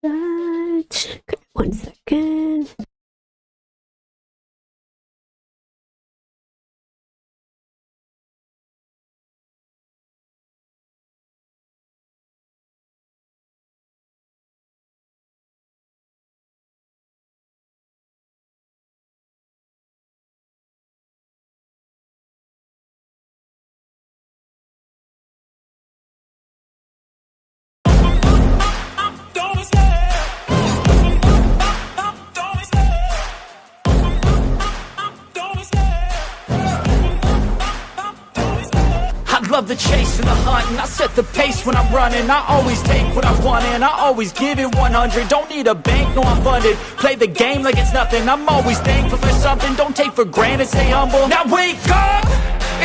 that. Okay, 1 second. I love the chase and the hunt, and I set the pace when I'm running. I always take what I want and I always give it 100. Don't need a bank, no I'm funded. Play the game like it's nothing. I'm always thankful for something. Don't take for granted, stay humble. Now wake up!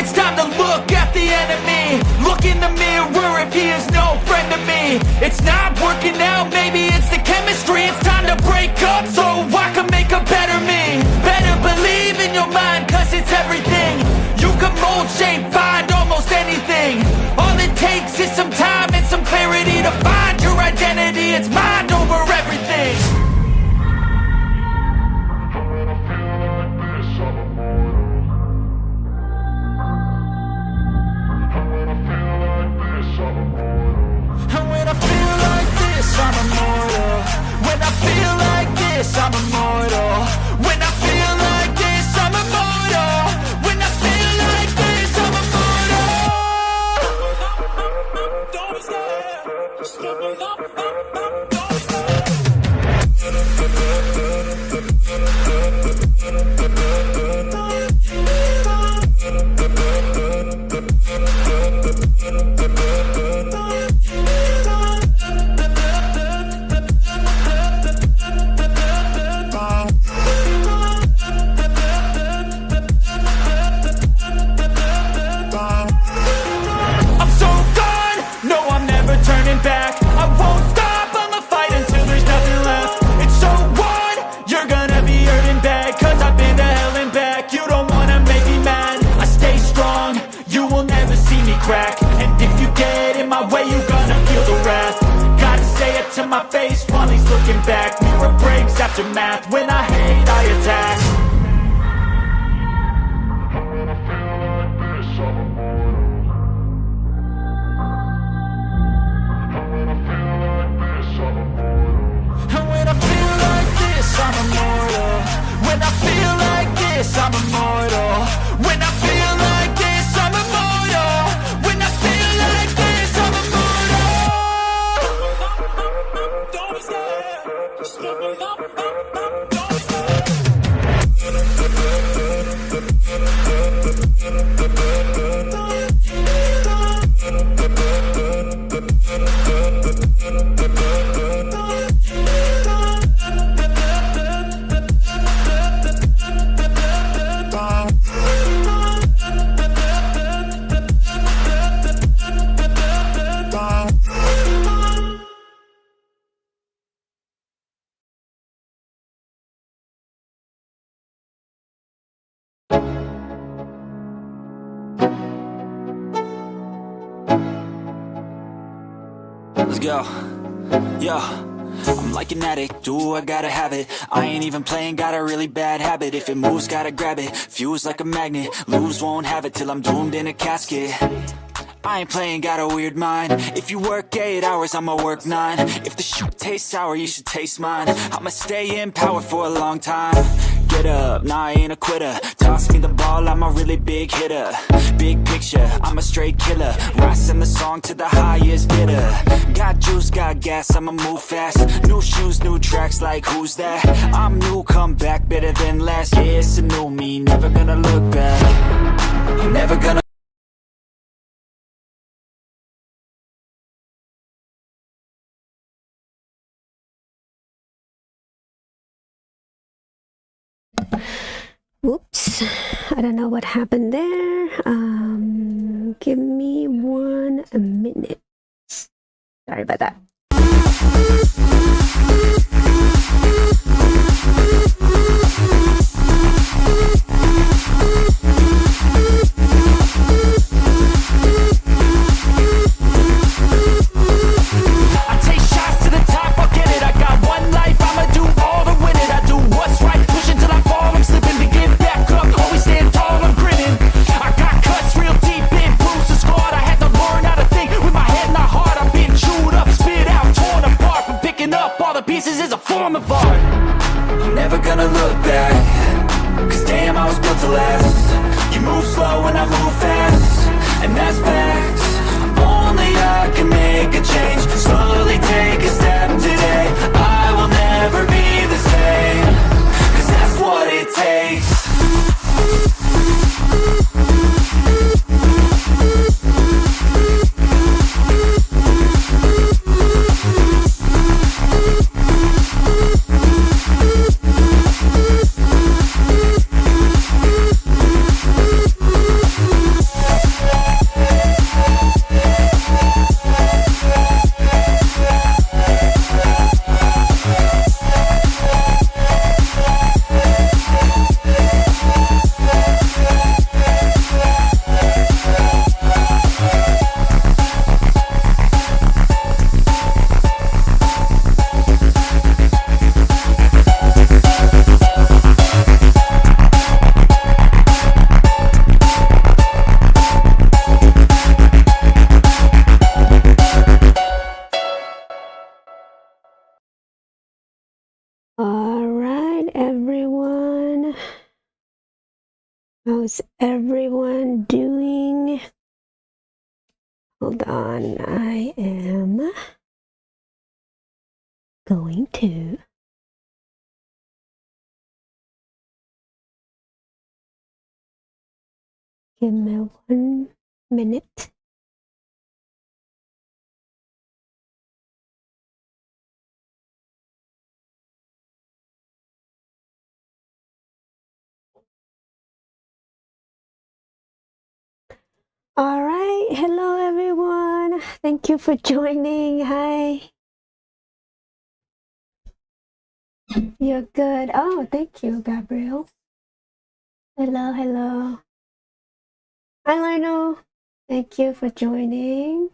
It's time to look at the enemy. Look in the mirror if he is no friend to me. It's not working out, maybe it's the chemistry. It's time to break up so I can make a better me. Better believe in your mind, cause it's everything. You can mold, shape, find almost anything. All it takes is some time and some clarity to find your identity. It's mind over everything. And when I feel like this, I'm immortal. When I feel like this, I'm immortal. When I feel like this, I'm immortal. When I feel like this, I'm immortal. Don't be scared. Just give me up. To my face while he's looking back. Mirror breaks after math. When I hate, I attack. When I feel like this, I'm immortal. When I feel like this, I'm immortal. And when I feel like this, I'm immortal. When I feel like this, I'm immortal. When I feel like this, I'm immortal. When I feel like this, I'm immortal. Don't be scared. Just give me up. Don't be scared. Let's go. Yo, I'm like an addict, do I gotta have it. I ain't even playing, got a really bad habit. If it moves, gotta grab it, fuse like a magnet. Lose, won't have it till I'm doomed in a casket. I ain't playing, got a weird mind. If you work 8 hours, I'ma work 9. If the shit tastes sour, you should taste mine. I'ma stay in power for a long time. Get up, nah, I ain't a quitter. Toss me the ball, I'm a really big hitter. Big picture, I'm a straight killer. Rising the song to the highest bidder. Got juice, got gas, I'ma move fast. New shoes, new tracks, like who's that? I'm new, come back, better than last. Yeah, it's a new me, never gonna look back. I'm never gonna. Whoops, I don't know what happened there. Give me 1 minute. Sorry about that. I take shots to the top, I'll get it, I got How's everyone doing? Hold on, I am going to give me 1 minute. All right, hello everyone. Thank you for joining. Hi. You're good. Oh, thank you, Gabriel. Hello, hello. Hi, Lionel. Thank you for joining.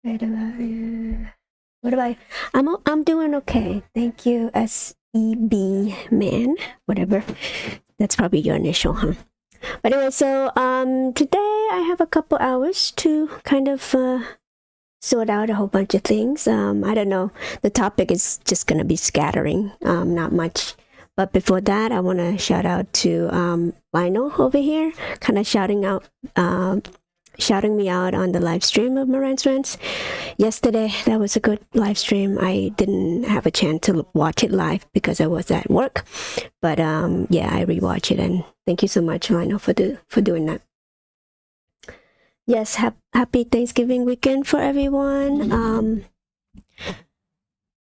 What about I'm doing okay. Thank you, SEB man, whatever. That's probably your initial, huh? But anyway, so today I have a couple hours to kind of sort out a whole bunch of things. I don't know. The topic is just gonna be scattering, not much. But before that, I want to shout out to Lionel over here, kind of shouting me out on the live stream of Moran's Rants. Yesterday, that was a good live stream. I didn't have a chance to watch it live because I was at work. But yeah, I rewatched it, and thank you so much, Lionel, for doing that. Yes, happy Thanksgiving weekend for everyone.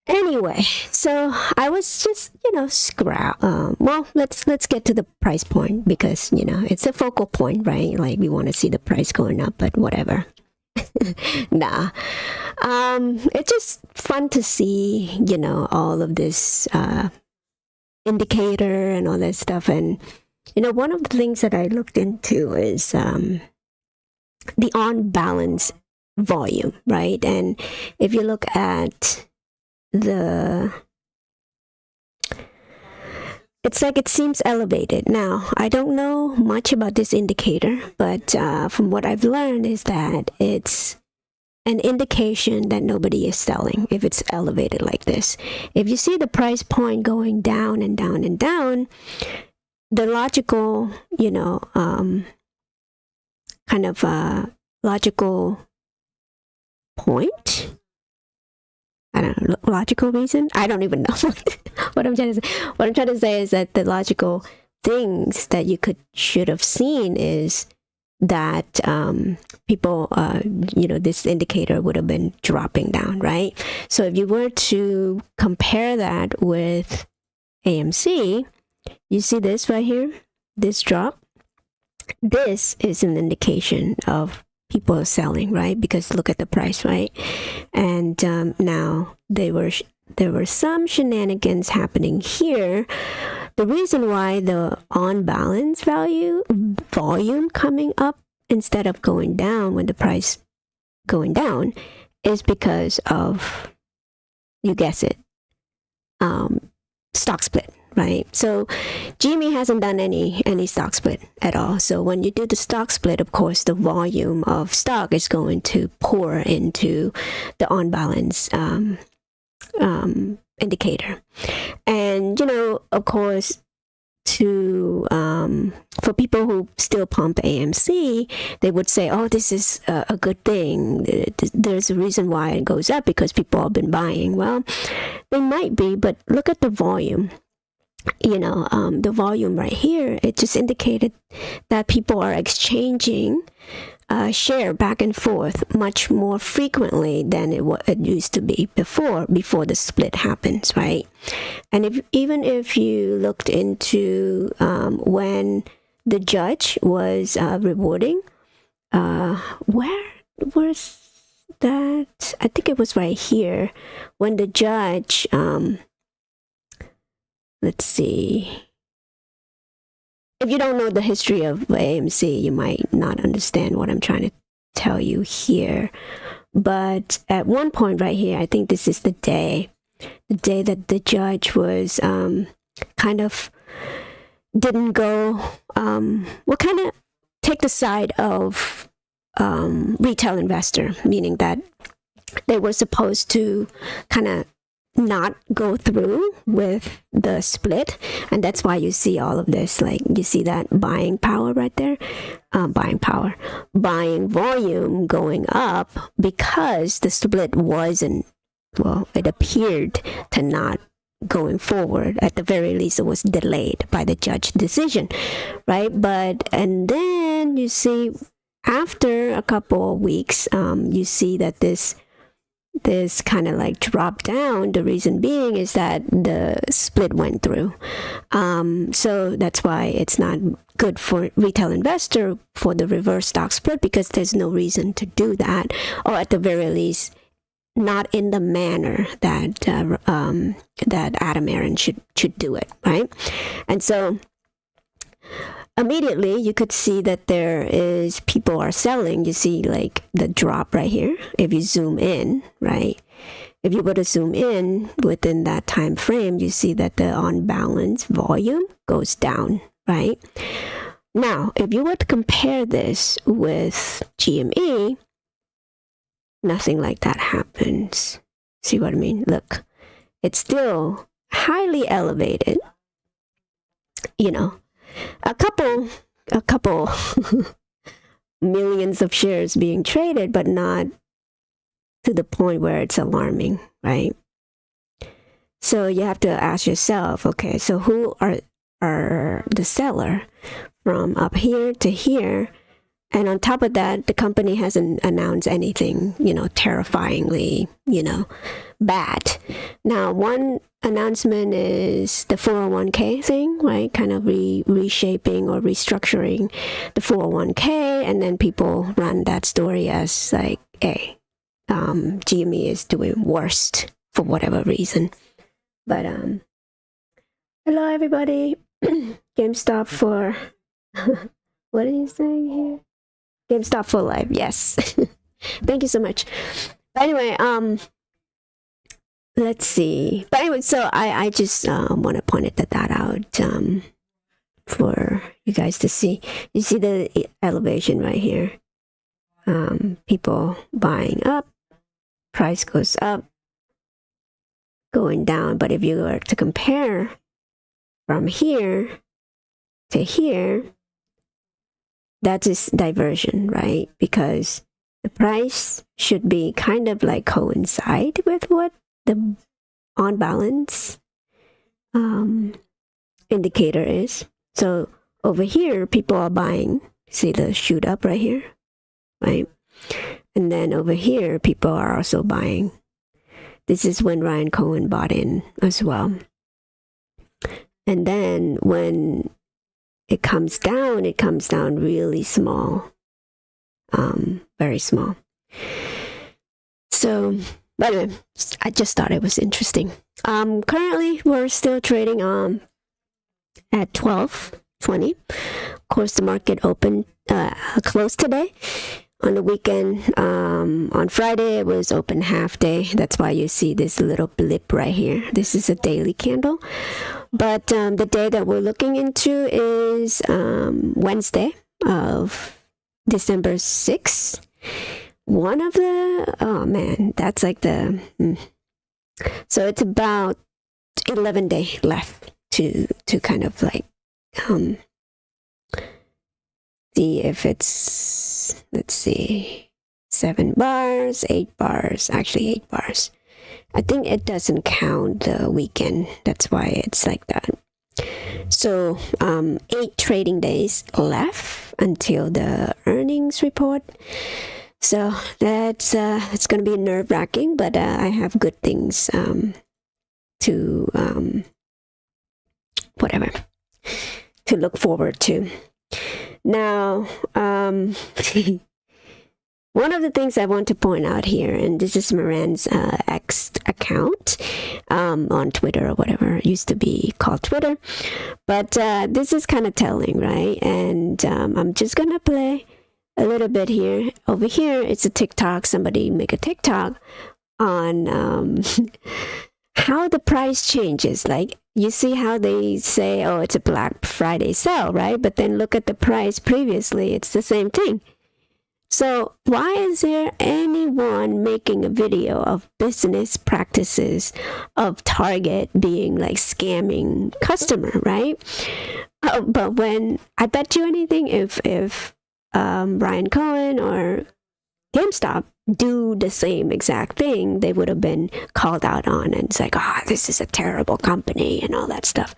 Anyway, so I was just, well, let's get to the price point because, it's a focal point, right? Like we want to see the price going up, but whatever. Nah. It's just fun to see, all of this indicator and all that stuff. And, one of the things that I looked into is the on balance volume, right? And if you look at it's like it seems elevated. Now, I don't know much about this indicator, but from what I've learned is that it's an indication that nobody is selling if it's elevated like this. If you see the price point going down and down and down, the logical, kind of logical point, I don't know, logical reason? I don't even know what I'm trying to say. What I'm trying to say is that the logical things that you should have seen is that people, this indicator would have been dropping down, right? So if you were to compare that with AMC, you see this right here, this drop. This is an indication of people are selling, right? Because look at the price, right? And now there were some shenanigans happening here. The reason why the on balance volume coming up instead of going down when the price going down is because of, you guess it, stock split. Right. So GME hasn't done any stock split at all. So when you do the stock split, of course, the volume of stock is going to pour into the on balance indicator. And, of course, for people who still pump AMC, they would say, oh, this is a good thing. There's a reason why it goes up because people have been buying. Well, they might be, but look at the volume. The volume right here, it just indicated that people are exchanging share back and forth much more frequently than it used to be before the split happens, right? And even if you looked into when the judge was rewarding, where was that? I think it was right here when the judge let's see. If you don't know the history of AMC, you might not understand what I'm trying to tell you here. But at one point right here, I think this is the day that the judge was kind of didn't go, kind of take the side of retail investor, meaning that they were supposed to kind of not go through with the split, and that's why you see all of this. Like you see that buying power right there, buying volume going up because the split wasn't, well, it appeared to not going forward. At the very least, it was delayed by the judge decision, right? But and then you see after a couple of weeks, you see that this kind of like drop down. The reason being is that the split went through. So that's why it's not good for retail investor for the reverse stock split, because there's no reason to do that, or at the very least, not in the manner that that Adam Aaron should do it, right? And so immediately you could see that there is people are selling. You see like the drop right here. If you zoom in, right? If you were to zoom in within that time frame, you see that the on balance volume goes down, right? Now, if you were to compare this with GME, nothing like that happens. See what I mean? Look, it's still highly elevated. You know, a couple millions of shares being traded, but not to the point where it's alarming, right? So you have to ask yourself, okay, so who are the seller from up here to here? And on top of that, the company hasn't announced anything, terrifyingly, bad. Now, one announcement is the 401k thing, right? Kind of reshaping or restructuring the 401k. And then people run that story as like, hey, GME is doing worst for whatever reason. But, hello, everybody. GameStop for, what are you saying here? GameStop for life. Yes. Thank you so much. But anyway, let's see. But anyway, so I just want to point that out for you guys to see. You see the elevation right here. People buying up, price goes up, going down. But if you were to compare from here to here, that is diversion, right? Because the price should be kind of like coincide with what the on balance indicator is. So over here, people are buying. See the shoot up right here, right? And then over here, people are also buying. This is when Ryan Cohen bought in as well. And then when it comes down really small, very small. So, but anyway, I just thought it was interesting. Currently, we're still trading at 12.20. Of course, the market opened closed today. On the weekend, on Friday, it was open half day. That's why you see this little blip right here. This is a daily candle. But the day that we're looking into is Wednesday of December 6th. One of the, oh man, that's like the, so it's about 11 days left to kind of like see if it's, let's see, 7 bars, 8 bars, actually 8 bars. I think it doesn't count the weekend. That's why it's like that. So 8 trading days left until the earnings report. So that's it's going to be nerve-wracking, but I have good things to whatever to look forward to. Now, one of the things I want to point out here, and this is Moran's X account on Twitter or whatever. It used to be called Twitter. But this is kind of telling, right? And I'm just going to play a little bit here. Over here, it's a TikTok. Somebody make a TikTok on how the price changes. Like, you see how they say, oh, it's a Black Friday sale, right? But then look at the price previously. It's the same thing. So why is there anyone making a video of business practices of Target being like scamming customer, right? But when I bet you anything, if Brian Cohen or GameStop do the same exact thing, they would have been called out on, and it's like, this is a terrible company and all that stuff.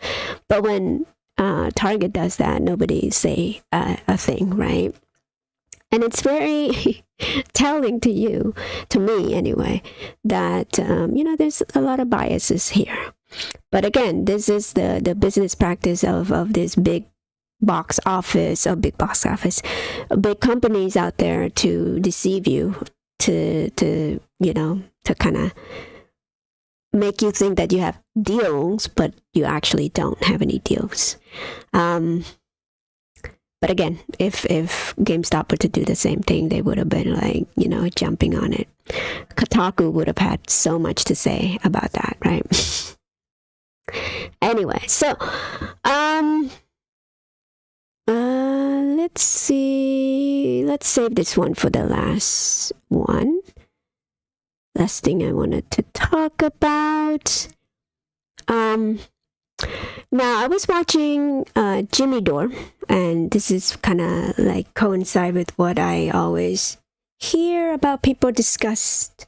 But when Target does that, nobody say a thing, right? And it's very telling to me anyway, that there's a lot of biases here. But again, this is the business practice of this big companies out there to deceive you, to kind of make you think that you have deals, but you actually don't have any deals. But again, if GameStop were to do the same thing, they would have been like, jumping on it. Kotaku would have had so much to say about that, right? Anyway, so let's see. Let's save this one for the last one. Last thing I wanted to talk about. Now, I was watching Jimmy Dore, and this is kind of like coincide with what I always hear about people discussed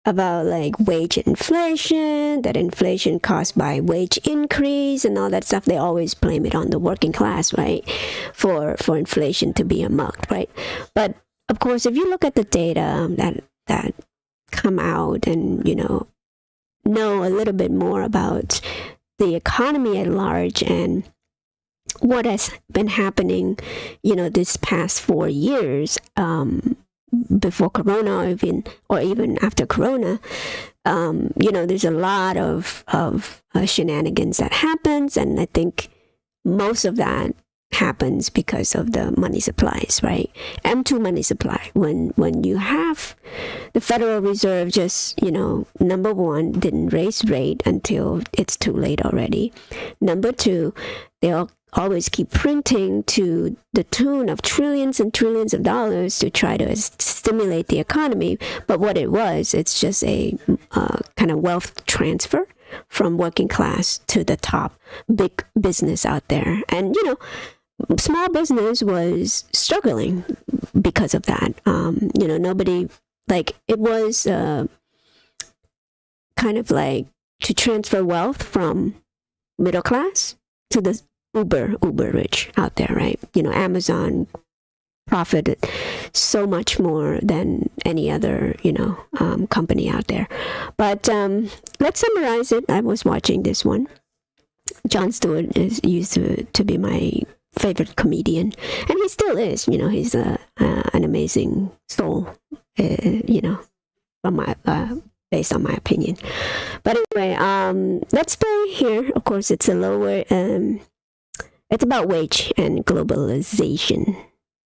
about like wage inflation, that inflation caused by wage increase and all that stuff. They always blame it on the working class, right? For inflation to be amoked, right? But of course, if you look at the data that come out and know a little bit more about the economy at large and what has been happening, this past 4 years, before Corona, or even after Corona, there's a lot of shenanigans that happens, and I think most of that happens because of the money supplies, right? M2 money supply. When you have the Federal Reserve just, number one, didn't raise rate until it's too late already. Number two, they'll always keep printing to the tune of trillions and trillions of dollars to try to stimulate the economy. But what it's just a kind of wealth transfer from working class to the top big business out there. And, small business was struggling because of that. Nobody, like, it was kind of like to transfer wealth from middle class to the uber rich out there, right? Amazon profited so much more than any other, company out there. But let's summarize it. I was watching this one. Jon Stewart used to be my favorite comedian, and he still is. He's an amazing soul. From my based on my opinion. But anyway, let's play here. Of course, it's a lower. It's about wage and globalization.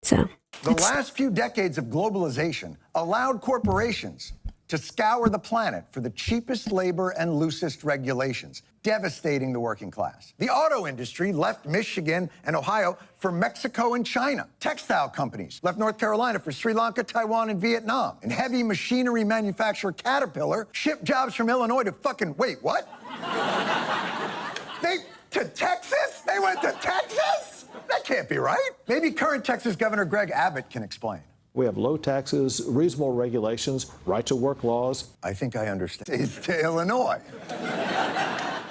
So the last few decades of globalization allowed corporations to scour the planet for the cheapest labor and loosest regulations, devastating the working class. The auto industry left Michigan and Ohio for Mexico and China. Textile companies left North Carolina for Sri Lanka, Taiwan, and Vietnam. And heavy machinery manufacturer Caterpillar shipped jobs from Illinois to wait, what? To Texas? They went to Texas? That can't be right. Maybe current Texas Governor Greg Abbott can explain. We have low taxes, reasonable regulations, right-to-work laws. I think I understand. It's to Illinois.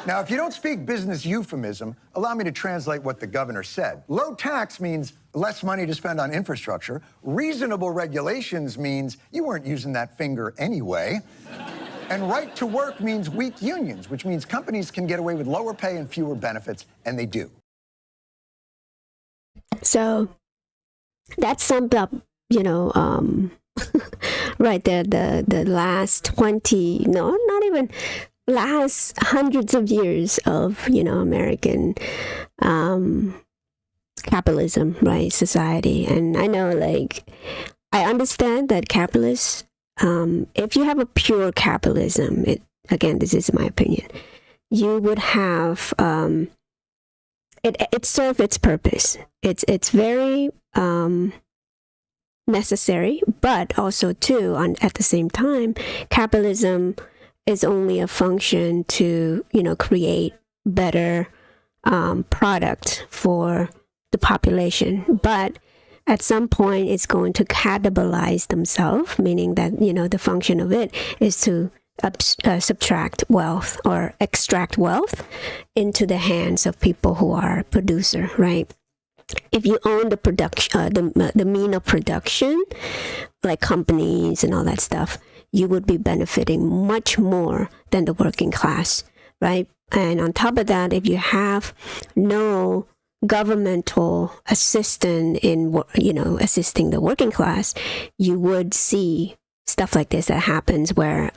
Now, if you don't speak business euphemism, allow me to translate what the governor said. Low tax means less money to spend on infrastructure. Reasonable regulations means you weren't using that finger anyway. And right to work means weak unions, which means companies can get away with lower pay and fewer benefits, and they do. So that summed up, right there, the last 20, no, not even last hundreds of years of, American capitalism, right, society. And I know, I understand that capitalists, if you have a pure capitalism, again, this is my opinion, you would have, it served its purpose. It's very, necessary, but also too, at the same time, capitalism is only a function to, create better product for the population. But at some point, it's going to cannibalize themselves, meaning that, the function of it is to subtract wealth or extract wealth into the hands of people who are producer, right? If you own the production, the mean of production, like companies and all that stuff, you would be benefiting much more than the working class, right? And on top of that, if you have no governmental assistance in, assisting the working class, you would see stuff like this that happens where,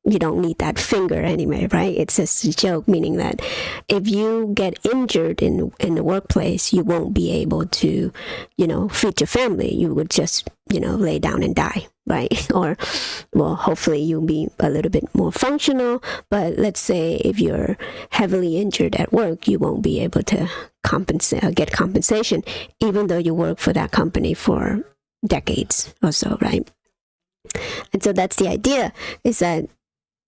you don't need that finger anyway, right? It's just a joke, meaning that if you get injured in the workplace, you won't be able to, feed your family. You would just, lay down and die, right? Or, well, hopefully you'll be a little bit more functional. But let's say if you're heavily injured at work, you won't be able to get compensation, even though you work for that company for decades or so, right? And so that's the idea, is that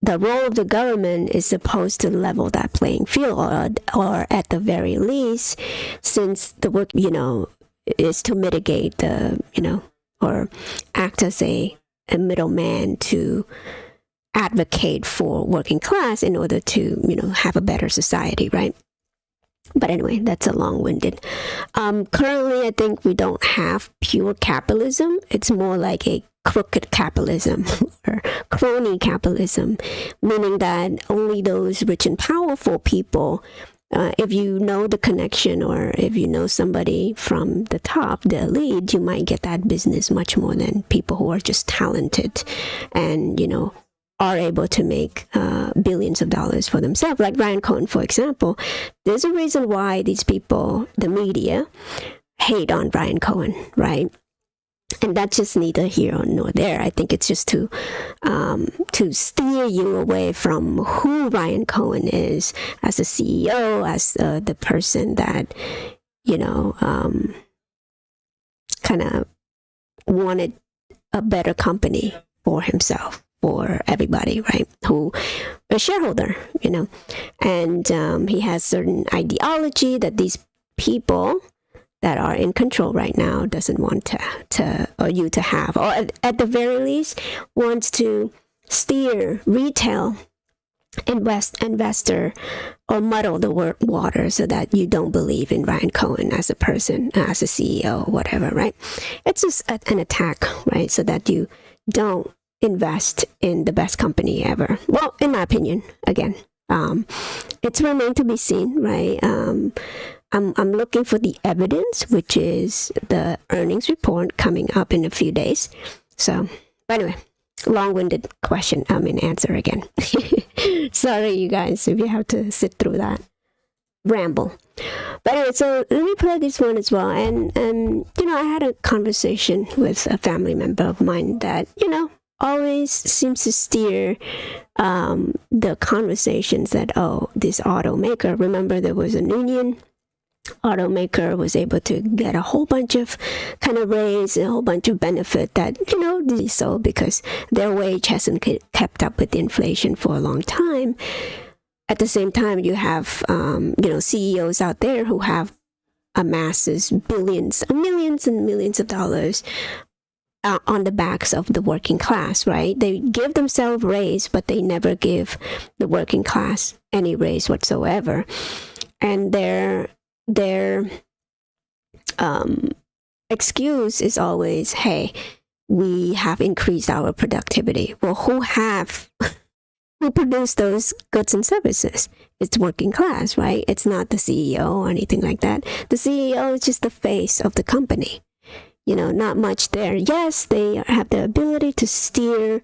the role of the government is supposed to level that playing field, or at the very least, since the work, is to mitigate the, or act as a middleman to advocate for working class in order to, have a better society, right? But anyway, that's a long-winded. Currently, I think we don't have pure capitalism. It's more like a crooked capitalism or crony capitalism, meaning that only those rich and powerful people, if you know the connection or if you know somebody from the top, the elite, you might get that business much more than people who are just talented and, are able to make billions of dollars for themselves. Like Ryan Cohen, for example. There's a reason why these people, the media, hate on Ryan Cohen, right? And that's just neither here nor there. I think it's just to steer you away from who Ryan Cohen is as a CEO, as the person that, kind of wanted a better company for himself, for everybody, right? Who a shareholder, and he has certain ideology that these people that are in control right now doesn't want you to have, or at the very least wants to steer retail investor or muddle the water so that you don't believe in Ryan Cohen as a person, as a CEO, whatever, right? It's just an attack, right? So that you don't invest in the best company ever. Well, in my opinion, again, it's remained to be seen, right? I'm looking for the evidence, which is the earnings report coming up in a few days. So, but anyway, long-winded answer again. Sorry, you guys, if you have to sit through that ramble. But anyway, so let me play this one as well. And I had a conversation with a family member of mine that, always seems to steer the conversations that, this automaker, remember there was a union automaker was able to get a whole bunch of kind of raise, a whole bunch of benefit that, so because their wage hasn't kept up with the inflation for a long time. At the same time, you have, CEOs out there who have amasses billions, millions and millions of dollars on the backs of the working class, right? They give themselves raise, but they never give the working class any raise whatsoever. And their excuse is always, hey, we have increased our productivity. Well, who produce those goods and services? It's working class, right? It's not the CEO or anything like that. The CEO is just the face of the company. Not much there. Yes, they have the ability to steer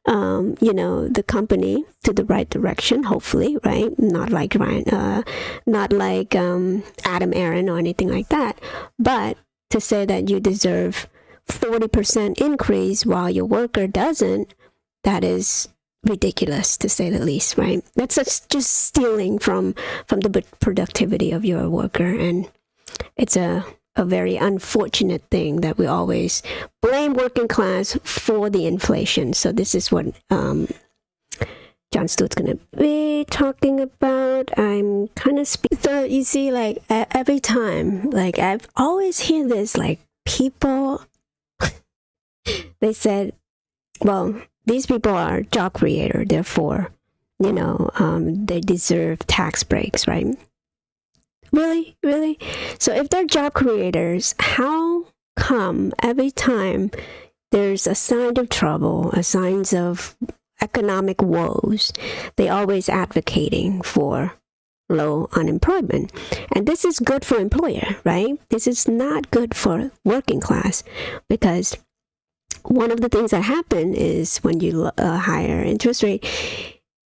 the company to the right direction, hopefully, right? Not like Ryan, not like Adam Aaron or anything like that. But to say that you deserve 40% increase while your worker doesn't, that is ridiculous, to say the least, right? That's just stealing from the productivity of your worker, and it's a a very unfortunate thing that we always blame working class for the inflation. So this is what John Stewart's going to be talking about. I'm kind of so you see, like every time, like I've always hear this, like people they said, well, these people are job creator, therefore, they deserve tax breaks, right? Really? So if they're job creators, how come every time there's a sign of trouble, a signs of economic woes, they always advocating for low unemployment? And this is good for employer, right? This is not good for working class, because one of the things that happen is when you higher interest rate,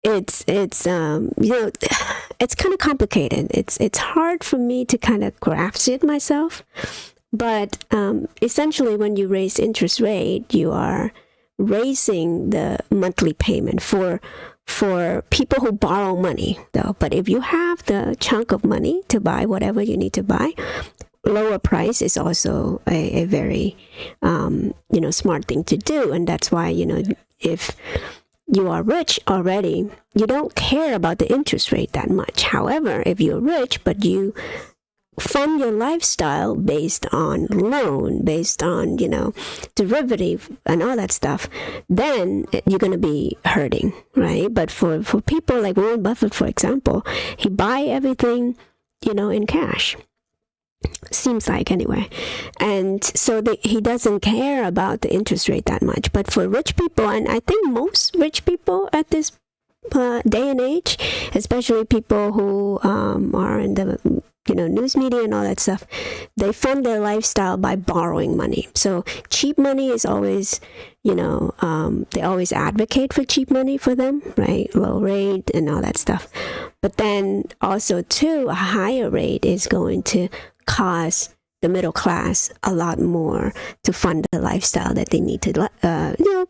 it's it's kind of complicated. It's hard for me to kind of grasp it myself, but essentially when you raise interest rate, you are raising the monthly payment for people who borrow money, though. But if you have the chunk of money to buy whatever you need to buy, lower price is also a very smart thing to do. And that's why, if you are rich already, you don't care about the interest rate that much. However, if you're rich but you fund your lifestyle based on loan, based on derivative and all that stuff, then you're going to be hurting, right? But for people like Warren Buffett, for example, he buy everything in cash, seems like, anyway. And so he doesn't care about the interest rate that much. But for rich people, and I think most rich people at this day and age, especially people who are in the news media and all that stuff, they fund their lifestyle by borrowing money. So cheap money is always, they always advocate for cheap money for them, right? Low rate and all that stuff. But then also too, a higher rate is going to cost the middle class a lot more to fund the lifestyle that they need to,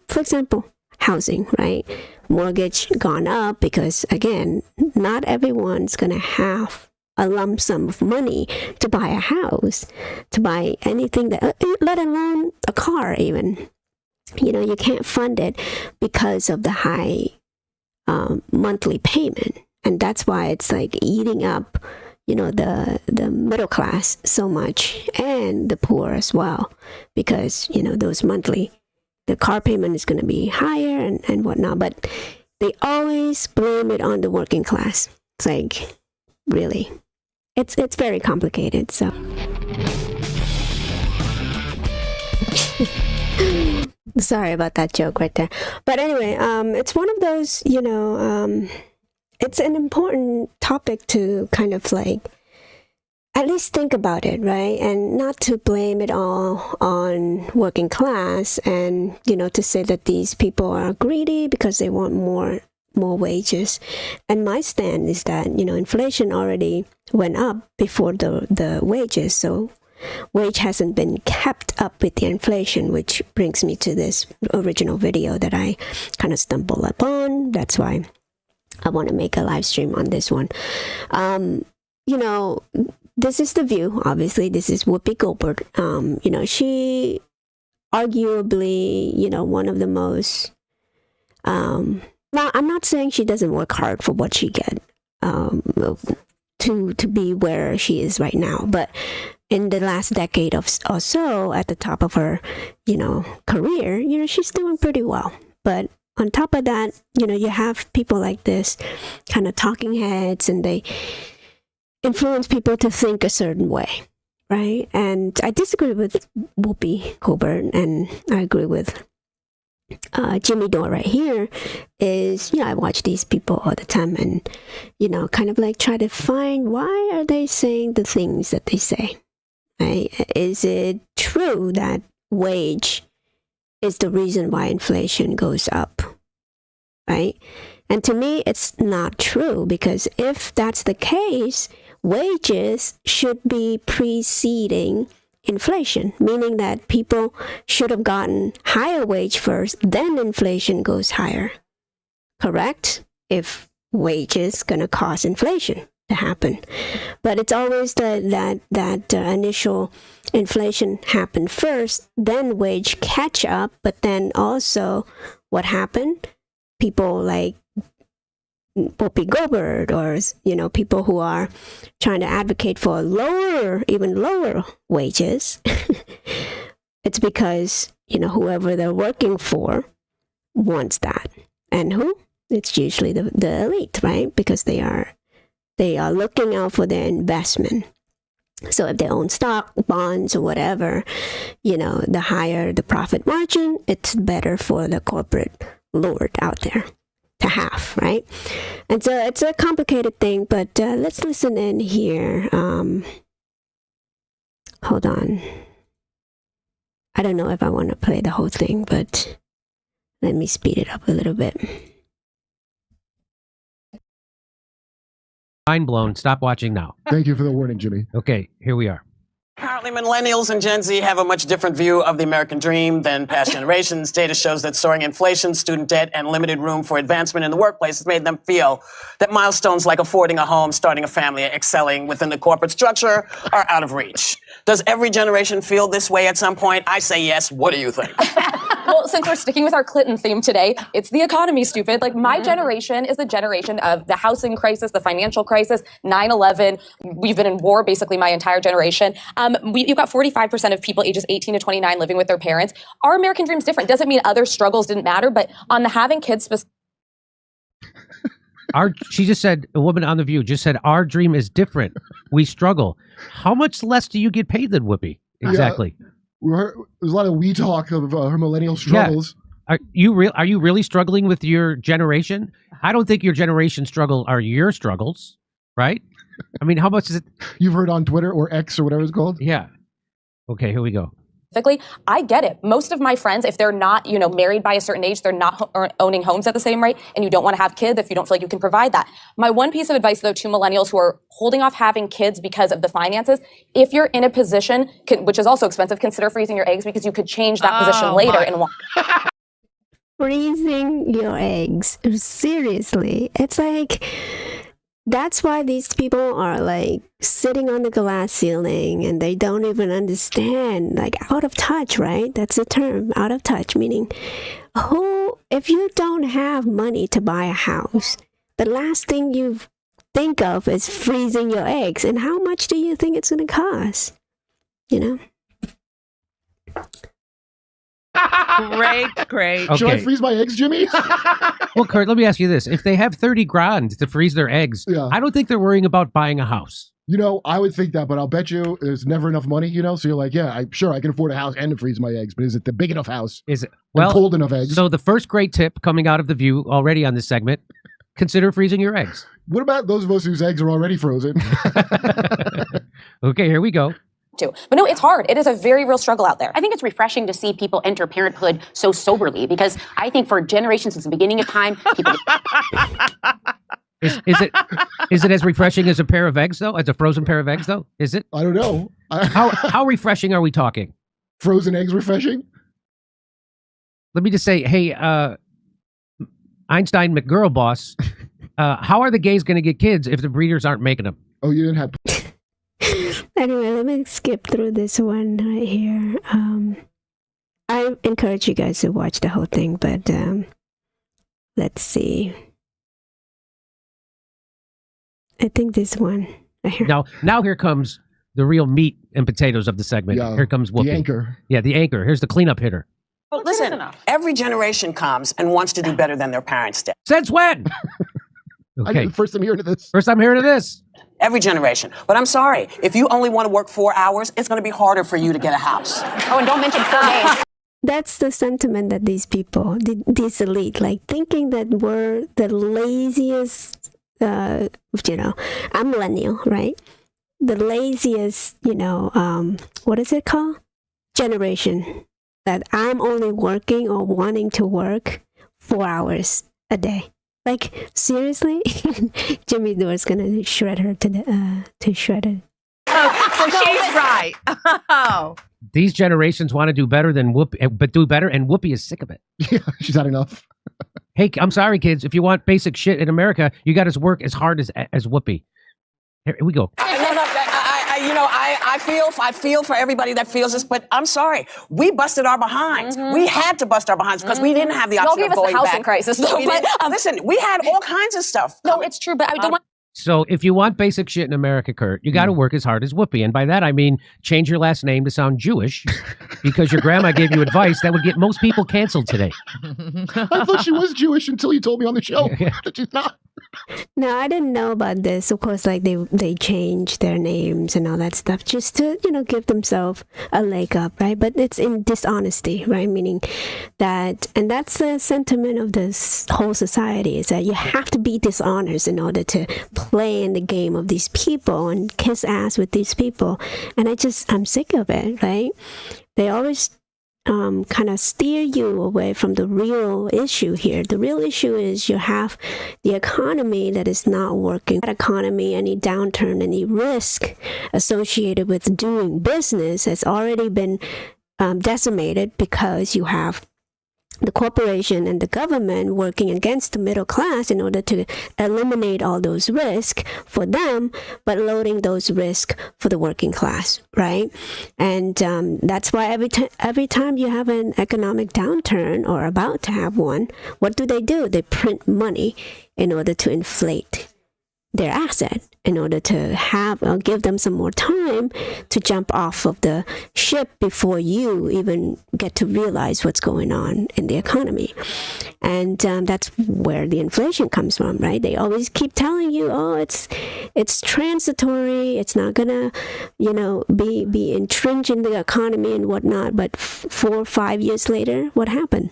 for example, housing, right? Mortgage gone up because, again, not everyone's going to have a lump sum of money to buy a house, to buy anything that, let alone a car even. You can't fund it because of the high monthly payment. And that's why it's like eating up, the middle class so much, and the poor as well, because, those monthly, the car payment is going to be higher and whatnot. But they always blame it on the working class. It's like, really, it's very complicated. So sorry about that joke right there. But anyway, it's one of those, it's an important topic to kind of like at least think about it, right? And not to blame it all on working class, and to say that these people are greedy because they want more wages. And my stand is that inflation already went up before the wages, so wage hasn't been kept up with the inflation, which brings me to this original video that I kind of stumbled upon. That's why I want to make a live stream on this one. This is The View. Obviously, this is Whoopi Goldberg. She arguably, one of the most. Now, I'm not saying she doesn't work hard for what she get to be where she is right now, but in the last decade or so, at the top of her, career, she's doing pretty well. But on top of that, you have people like this kind of talking heads, and they influence people to think a certain way, right? And I disagree with Whoopi Goldberg, and I agree with Jimmy Dore right here. Is, I watch these people all the time, and, kind of like try to find, why are they saying the things that they say, right? Is it true that wage is the reason why inflation goes up, right? And to me, it's not true, because if that's the case, wages should be preceding inflation, meaning that people should have gotten higher wage first, then inflation goes higher, correct? If wages gonna cause inflation, to happen. But it's always that initial inflation happened first, then wage catch up. But then also, what happened? People like Whoopi Goldberg, or people who are trying to advocate for even lower wages. It's because whoever they're working for wants that, and who? It's usually the elite, right? Because they are looking out for their investment. So if they own stock, bonds, or whatever, the higher the profit margin, it's better for the corporate lord out there to have, right? And so it's a complicated thing, but let's listen in here. Hold on. I don't know if I want to play the whole thing, but let me speed it up a little bit. Mind blown. Stop watching now. Thank you for the warning, Jimmy. Okay, here we are. Apparently, millennials and Gen Z have a much different view of the American dream than past generations. Data shows that soaring inflation, student debt, and limited room for advancement in the workplace has made them feel that milestones like affording a home, starting a family, excelling within the corporate structure are out of reach. Does every generation feel this way at some point? I say yes. What do you think? Well, since we're sticking with our Clinton theme today, it's the economy, stupid. Like, my generation is the generation of the housing crisis, the financial crisis, 9/11. We've been in war basically my entire generation. You've got 45% of people ages 18 to 29 living with their parents. Our American dream's different. Doesn't mean other struggles didn't matter, but on the having kids She just said, a woman on The View just said, our dream is different. We struggle. How much less do you get paid than Whoopi? Exactly. Yeah. There's a lot of we talk of her millennial struggles. Yeah. Are you really struggling with your generation? I don't think your generation struggle are your struggles, right? I mean, how much is it? You've heard on Twitter or X or whatever it's called? Yeah. Okay, here we go. specifically, I get it. Most of my friends, if they're not, married by a certain age, they're not owning homes at the same rate, and you don't want to have kids if you don't feel like you can provide that. My one piece of advice, though, to millennials who are holding off having kids because of the finances, if you're in a position, which is also expensive, consider freezing your eggs because you could change that position later. Freezing your eggs. Seriously. It's like, that's why these people are like sitting on the glass ceiling and they don't even understand, like out of touch, right? That's the term, out of touch, meaning if you don't have money to buy a house, the last thing you think of is freezing your eggs. And how much do you think it's going to cost? Great. Okay. Should I freeze my eggs, Jimmy? Well, Kurt, let me ask you this. If they have 30 grand to freeze their eggs, Yeah. I don't think they're worrying about buying a house. I would think that, but I'll bet you there's never enough money, so you're like, yeah, I'm sure I can afford a house and to freeze my eggs, but is it the big enough house? Is it? And Well, cold enough eggs? so the first great tip coming out of The View already on this segment, consider freezing your eggs. What about those of us whose eggs are already frozen? Okay, here we go. But no, it's hard. It is a very real struggle out there. I think it's refreshing to see people enter parenthood so soberly because I think for generations since the beginning of time, people. Is it as refreshing as a pair of eggs though? As a frozen pair of eggs though? Is it? I don't know. How refreshing are we talking? Frozen eggs refreshing? Let me just say, hey, Einstein McGirl boss, how are the gays going to get kids if the breeders aren't making them? Oh, you didn't have. Anyway, let me skip through this one right here. I encourage you guys to watch the whole thing, but let's see. I think this one right here. Now here comes the real meat and potatoes of the segment. Yeah, here comes Whoopi. the anchor. Yeah, the anchor. Here's the cleanup hitter. Well, listen, every generation comes and wants to do better than their parents did. Since when? Okay. First I'm hearing of this. First I'm hearing of this. Every generation. But I'm sorry, if you only want to work 4 hours, it's going to be harder for you to get a house. Oh, and don't mention 4 days. That's the sentiment that these people, this elite, like thinking that we're the laziest, I'm millennial, right? The laziest, what is it called? Generation. That I'm only working or wanting to work 4 hours a day. Like, seriously? Jimmy Dore's gonna shred her to shred it. So she's right. Oh. These generations want to do better than Whoopi, but do better, and Whoopi is sick of it. Yeah, she's had enough. Hey, I'm sorry, kids. If you want basic shit in America, you got to work as hard as Whoopi. Here we go. I feel for everybody that feels this, but I'm sorry. We busted our behinds. We had to bust our behinds because we didn't have the Y'all option gave of us going the housing back. crisis, though. Listen, we had all kinds of stuff. No, it's true, but I don't want. So if you want basic shit in America, Kurt, you got to work as hard as Whoopi. And by that, I mean change your last name to sound Jewish because your grandma gave you advice that would get most people canceled today. I thought she was Jewish until you told me on the show that she's not. No, I didn't know about this. Of course, like they changed their names and all that stuff just to, give themselves a leg up, right? But it's in dishonesty, right? Meaning that, and that's the sentiment of this whole society, is that you have to be dishonest in order to play in the game of these people and kiss ass with these people. And I'm sick of it, right? They always kind of steer you away from the real issue here. The real issue is you have the economy that is not working. That economy, any downturn, any risk associated with doing business has already been decimated because you have the corporation and the government working against the middle class in order to eliminate all those risks for them, but loading those risks for the working class, right? And that's why every time you have an economic downturn or about to have one, what do? They print money in order to inflate their asset, in order to have or give them some more time to jump off of the ship before you even get to realize what's going on in the economy. And that's where the inflation comes from, right? They always keep telling you, oh, it's transitory, it's not gonna, be entrenched in the economy and whatnot. But 4 or 5 years later, what happened?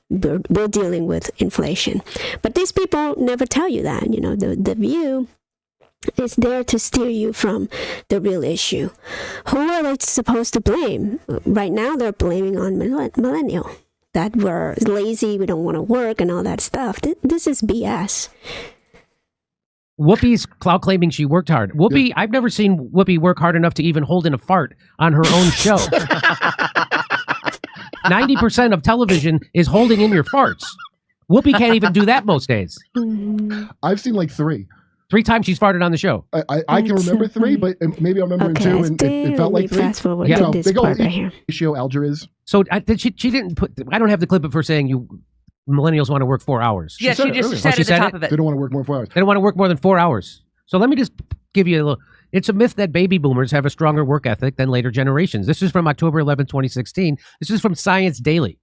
We're dealing with inflation. But these people never tell you that. The view is there to steer you from the real issue. Who are they supposed to blame? Right now, they're blaming on millennial, that we're lazy, we don't want to work, and all that stuff. This is BS. Whoopi's cloud claiming she worked hard. Whoopi, I've never seen Whoopi work hard enough to even hold in a fart on her own show. 90% of television is holding in your farts. Whoopi can't even do that most days. I've seen like 3. 3 times she's farted on the show. I can remember 3, but maybe I'm remembering 2, and it felt like 3. Fast forward to this part right here. Ratio algebra is. So she didn't put. I don't have the clip of her saying you millennials want to work 4 hours. Yeah, she just said at the top of it. They don't want to work more than 4 hours. They don't want to work more than 4 hours. So let me just give you a little. It's a myth that baby boomers have a stronger work ethic than later generations. This is from October 11, 2016. This is from Science Daily.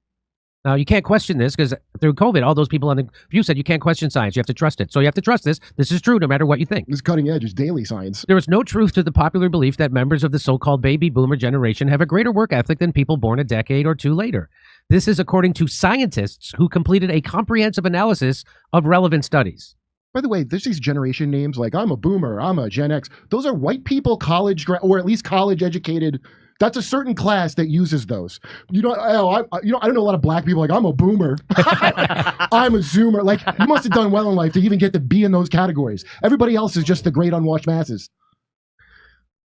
Now, you can't question this because through COVID, all those people on the view said you can't question science. You have to trust it. So you have to trust this. This is true no matter what you think. This is cutting edge. It's daily science. There is no truth to the popular belief that members of the so-called baby boomer generation have a greater work ethic than people born a decade or 2 later. This is according to scientists who completed a comprehensive analysis of relevant studies. By the way, there's these generation names like I'm a boomer, I'm a Gen X. Those are white people, or at least college educated. That's a certain class that uses those. I don't know a lot of black people like I'm a boomer. I'm a zoomer. Like you must have done well in life to even get to be in those categories. Everybody else is just the great unwashed masses.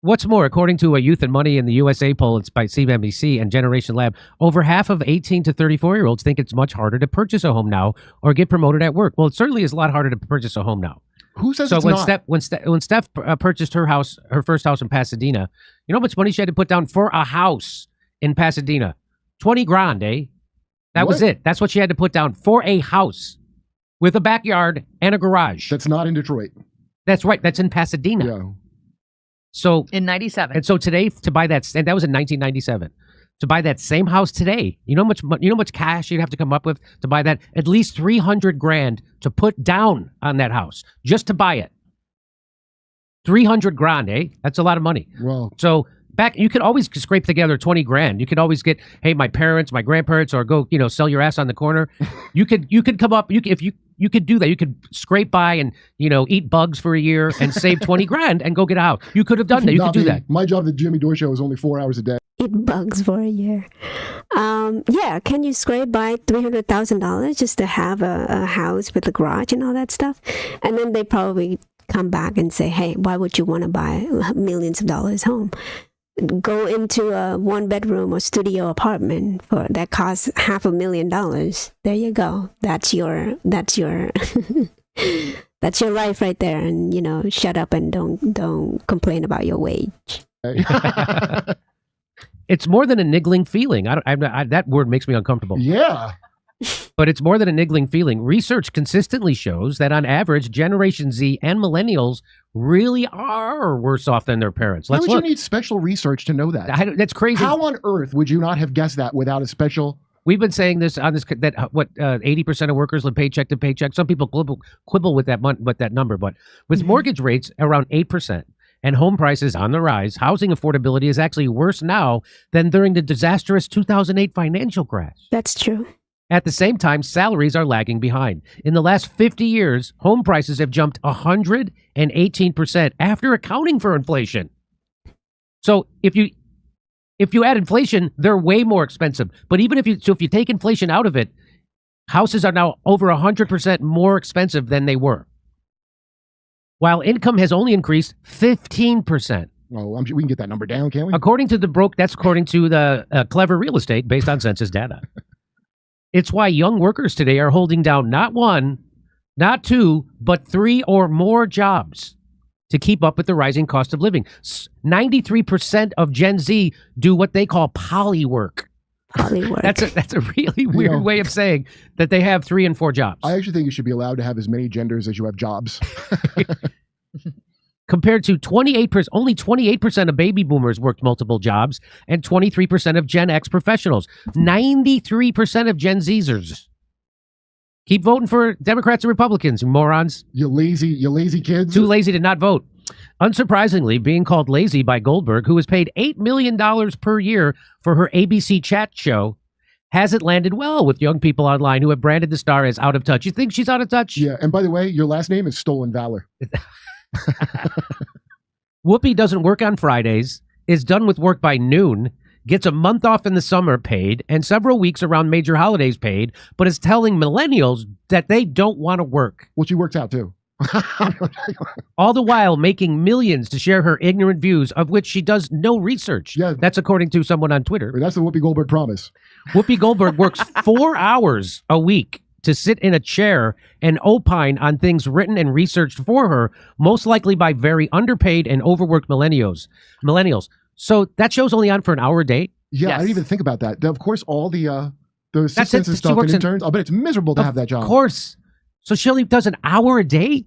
What's more, according to a Youth and Money in the USA poll, it's by CNBC and Generation Lab, over half of 18 to 34-year-olds think it's much harder to purchase a home now or get promoted at work. Well, it certainly is a lot harder to purchase a home now. Who says so it's when not? When Steph purchased her first house in Pasadena, you know how much money she had to put down for a house in Pasadena? $20,000, eh? That was it. That's what she had to put down for a house with a backyard and a garage. That's not in Detroit. That's right. That's in Pasadena. Yeah. So in 97. And so today, to buy that, and that was in 1997. To buy that same house today, you know how much cash you'd have to come up with to buy that? At least $300,000 to put down on that house just to buy it. $300,000, eh? That's a lot of money. Well, so you could always scrape together $20,000. You could always get, hey, my parents, my grandparents, or go, sell your ass on the corner. You could come up. If you could do that. You could scrape by and eat bugs for a year and save $20,000 and go get a house. You could have done that. You could do that. My job at the Jimmy Dore Show was only 4 hours a day. Eat bugs for a year. Yeah, can you scrape by $300,000 just to have a house with a garage and all that stuff? And then they probably come back and say, hey, why would you want to buy millions of dollars home? Go into a 1-bedroom or studio apartment that costs $500,000. There you go. That's your That's your life right there, and shut up and don't complain about your wage. It's more than a niggling feeling. That word makes me uncomfortable. Yeah. But it's more than a niggling feeling. Research consistently shows that on average, Generation Z and millennials really are worse off than their parents. Why Let's would look. you need special research to know that? That's crazy. How on earth would you not have guessed that without a special... We've been saying this on this that 80% of workers live paycheck to paycheck. Some people quibble with that number, but with mortgage rates around 8% and home prices on the rise, housing affordability is actually worse now than during the disastrous 2008 financial crash. That's true. At the same time, salaries are lagging behind. In the last 50 years, home prices have jumped 118% after accounting for inflation. So if you add inflation, they're way more expensive. But even if you take inflation out of it, houses are now over 100% more expensive than they were, while income has only increased 15%. Oh, I'm sure we can get that number down, can't we? According to the Clever Real Estate, based on census data. It's why young workers today are holding down not one, not two, but 3 or more jobs to keep up with the rising cost of living. 93% of Gen Z do what they call poly work. Poly work. That's a really weird way of saying that they have 3 and 4 jobs. I actually think you should be allowed to have as many genders as you have jobs. Compared to only 28% of baby boomers worked multiple jobs, and 23% of Gen X professionals. 93% of Gen Zers. Keep voting for Democrats and Republicans, you morons. You lazy kids. Too lazy to not vote. Unsurprisingly, being called lazy by Goldberg, who was paid $8 million per year for her ABC chat show, hasn't landed well with young people online who have branded the star as out of touch. You think she's out of touch? Yeah, and by the way, your last name is Stolen Valor. Whoopi doesn't work on Fridays, is done with work by noon, gets a month off in the summer paid, and several weeks around major holidays paid, but is telling millennials that they don't want to work. Well, she works out too. All the while making millions to share her ignorant views, of which she does no research. Yeah. That's according to someone on Twitter. That's the Whoopi Goldberg promise. Whoopi Goldberg works 4 hours a week to sit in a chair and opine on things written and researched for her, most likely by very underpaid and overworked millennials. So that show's only on for an hour a day? Yeah, Yes. I didn't even think about that. Of course, all the That's assistants it. and She stuff and works in- interns, I'll bet it's miserable to have that job. Of course. So she only does an hour a day?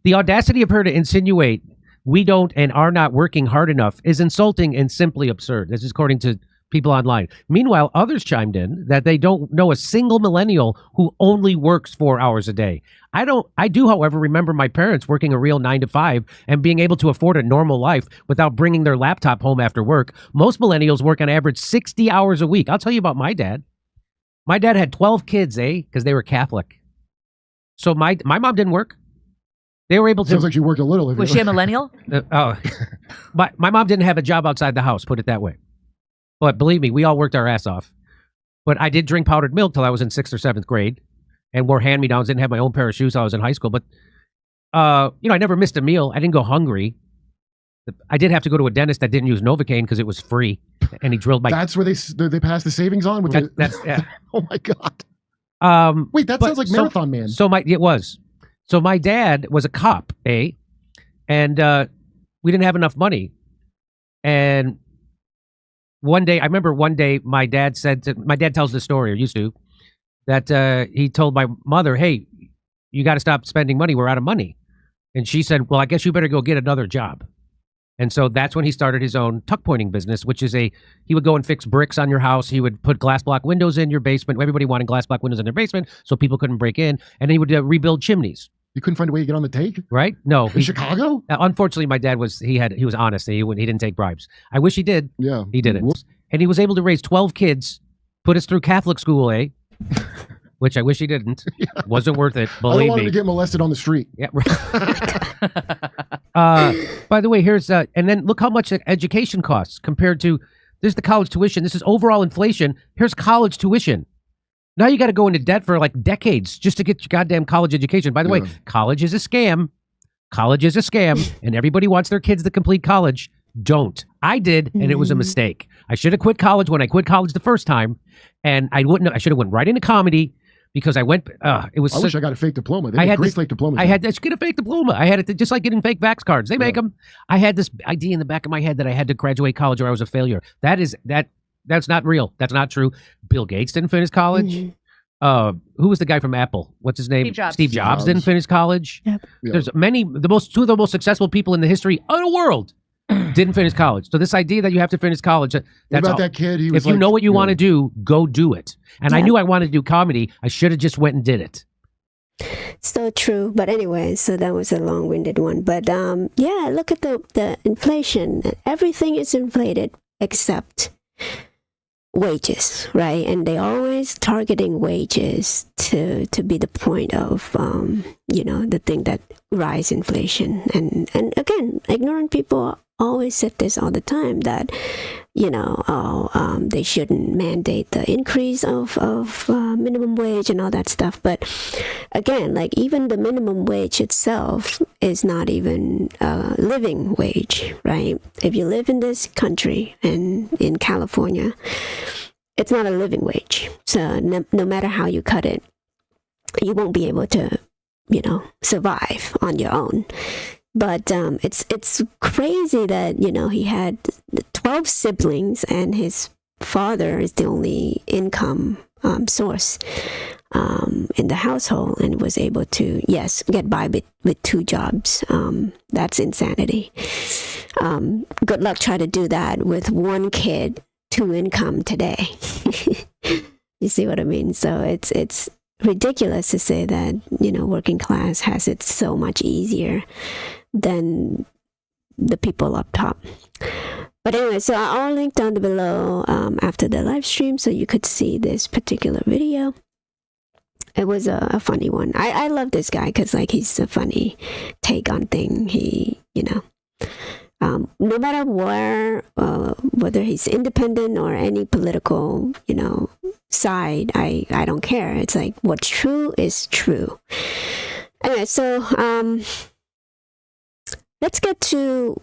The audacity of her to insinuate we don't and are not working hard enough is insulting and simply absurd. This is according to people online. Meanwhile, others chimed in that they don't know a single millennial who only works 4 hours a day. I do, however, remember my parents working a real 9 to 5 and being able to afford a normal life without bringing their laptop home after work. Most millennials work on average 60 hours a week. I'll tell you about my dad. My dad had 12 kids, because they were Catholic. So my mom didn't work. They were able to. Sounds like she worked a little. Was she a millennial? My mom didn't have a job outside the house, put it that way. But believe me, we all worked our ass off. But I did drink powdered milk till I was in 6th or 7th grade and wore hand-me-downs, didn't have my own pair of shoes till I was in high school. But, I never missed a meal. I didn't go hungry. I did have to go to a dentist that didn't use Novocaine because it was free. And he drilled my... That's where they passed the savings on? Yeah. Oh, my God. Wait, that sounds like Marathon Man. It was. So my dad was a cop, and we didn't have enough money. And I remember one day my dad tells the story, or used to, that he told my mother, hey, you got to stop spending money. We're out of money. And she said, well, I guess you better go get another job. And so that's when he started his own tuck pointing business, which is he would go and fix bricks on your house. He would put glass block windows in your basement. Everybody wanted glass block windows in their basement so people couldn't break in. And he would rebuild chimneys. You couldn't find a way to get on the take? Right? No. In Chicago? Unfortunately, my dad was honest. He didn't take bribes. I wish he did. Yeah. He didn't. Whoops. And he was able to raise 12 kids, put us through Catholic school, which I wish he didn't. Yeah. Wasn't worth it. I Believe don't want me. him to get molested on the street. Yeah. By the way, here's and then look how much education costs compared to there's the college tuition. This is overall inflation. Here's college tuition. Now you got to go into debt for like decades just to get your goddamn college education. By the way, college is a scam. College is a scam, and everybody wants their kids to complete college. Don't. I did, and it was a mistake. I should have quit college when I quit college the first time, and I should have went right into comedy. because I went. It was. I wish I got a fake diploma. They I make had great this- fake diplomas. I had to get a fake diploma. I had it just like getting fake vax cards. They make Yeah. them. I had this idea in the back of my head that I had to graduate college or I was a failure. That's not real. That's not true. Bill Gates didn't finish college. Who was the guy from Apple? What's his name? Steve Jobs. Didn't finish college. Yep. Yeah. There's two of the most successful people in the history of the world didn't finish college. So this idea that you have to finish college, What that's about all. that kid? He was If you know what you want to do, go do it. And I Yeah. knew I wanted to do comedy. I should have just went and did it. So true. But anyway, so that was a long-winded one. But yeah, look at the inflation. Everything is inflated except wages, right? And they always targeting wages to be the point of the thing that rise inflation. And again, ignorant people always said this all the time, that they shouldn't mandate the increase of minimum wage and all that stuff. But again, like even the minimum wage itself is not even a living wage, right? If you live in this country and in California, it's not a living wage. So no matter how you cut it, you won't be able to survive on your own. But it's crazy that he had 12 siblings and his father is the only income source in the household, and was able to get by with 2 jobs. That's insanity. Good luck trying to do that with 1 kid, 2 income today. You see what I mean? So it's ridiculous to say that working class has it so much easier than the people up top. But anyway, so I'll link down below after the live stream so you could see this particular video. It was a funny one. I love this guy because he's a funny take on thing. He no matter whether he's independent or any political side, I don't care. It's like what's true is true. Anyway, so let's get to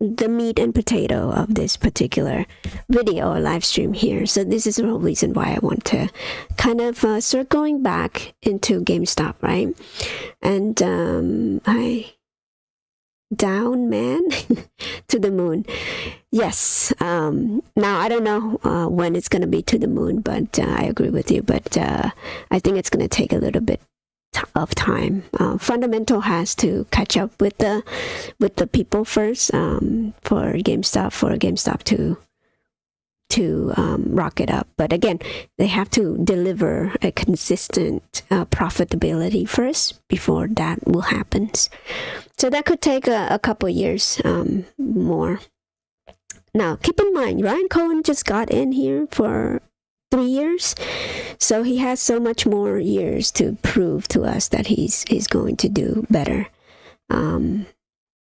the meat and potato of this particular video or live stream here. So this is the whole reason why I want to kind of start going back into GameStop, right? And down man to the moon. Yes. Now I don't know when it's going to be to the moon, but I agree with you. But I think it's going to take a little bit of time. Fundamental has to catch up with the people first for GameStop to rock it up. But again, they have to deliver a consistent profitability first before that will happen. So that could take a couple years more. Now, keep in mind, Ryan Cohen just got in here for 3 years, so he has so much more years to prove to us that he's going to do better. But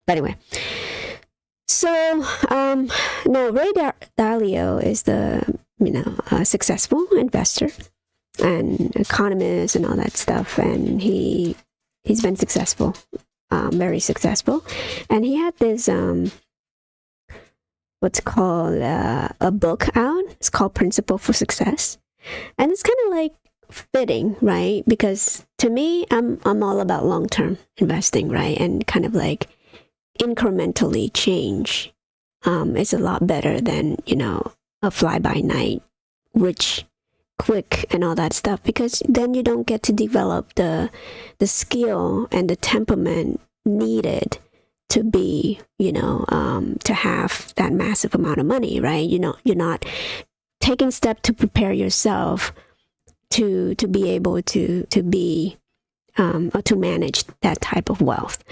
anyway, so now Ray Dalio is the successful investor and economist and all that stuff, and he's been successful, very successful, and he had this what's called a book out. It's called Principle for Success, and it's kind of like fitting, right? Because to me, I'm all about long-term investing, right? And kind of like incrementally change is a lot better than a fly-by-night, rich, quick, and all that stuff. Because then you don't get to develop the skill and the temperament needed to be, to have that massive amount of money, right? You're not taking steps to prepare yourself to be able to be or to manage that type of wealth.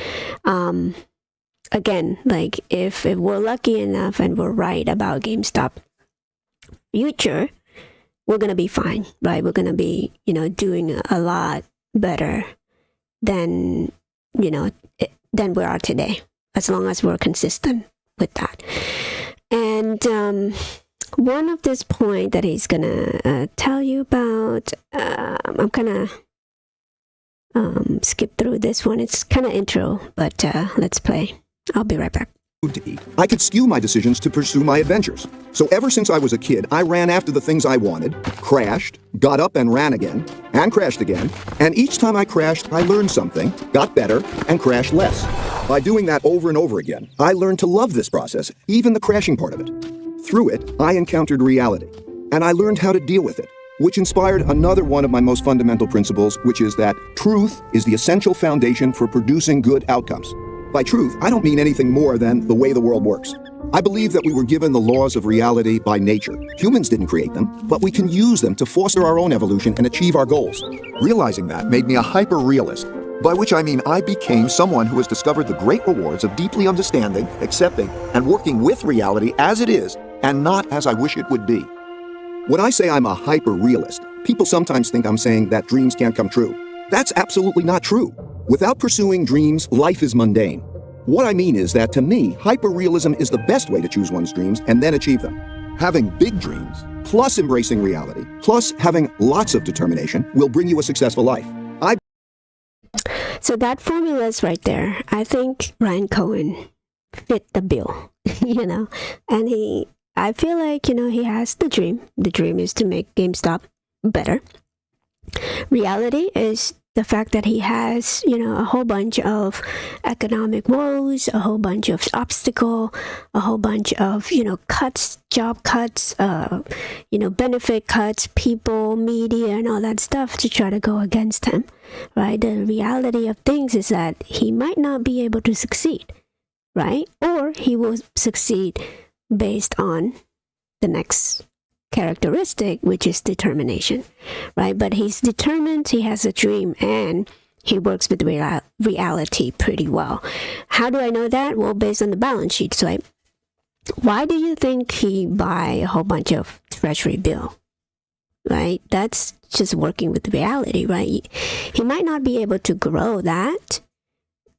Again, like if we're lucky enough and we're right about GameStop future, we're gonna be fine, right? We're gonna be, doing a lot better than than we are today, as long as we're consistent with that. And one of this point that he's gonna tell you about, I'm gonna skip through this one. It's kind of intro, but let's play. I'll be right back. to eat, I could skew my decisions to pursue my adventures. So ever since I was a kid, I ran after the things I wanted, crashed, got up and ran again, and crashed again, and each time I crashed, I learned something, got better, and crashed less. By doing that over and over again, I learned to love this process, even the crashing part of it. Through it, I encountered reality, and I learned how to deal with it, which inspired another one of my most fundamental principles, which is that truth is the essential foundation for producing good outcomes. By truth, I don't mean anything more than the way the world works. I believe that we were given the laws of reality by nature. Humans didn't create them, but we can use them to foster our own evolution and achieve our goals. Realizing that made me a hyper-realist, by which I mean I became someone who has discovered the great rewards of deeply understanding, accepting, and working with reality as it is, and not as I wish it would be. When I say I'm a hyper-realist, people sometimes think I'm saying that dreams can't come true. That's absolutely not true. Without pursuing dreams, life is mundane. What I mean is that to me, hyper-realism is the best way to choose one's dreams and then achieve them. Having big dreams, plus embracing reality, plus having lots of determination will bring you a successful life. So that formula is right there. I think Ryan Cohen fit the bill, and I feel like, he has the dream. The dream is to make GameStop better. Reality is the fact that he has, a whole bunch of economic woes, a whole bunch of obstacle, a whole bunch of, cuts, job cuts, benefit cuts, people, media, and all that stuff to try to go against him, right? The reality of things is that he might not be able to succeed, right? Or he will succeed based on the next characteristic, which is determination, right? But he's determined, he has a dream, and he works with reality pretty well. How do I know that? Well, based on the balance sheet. So why do you think he buy a whole bunch of treasury bill, right? That's just working with reality, right? He might not be able to grow that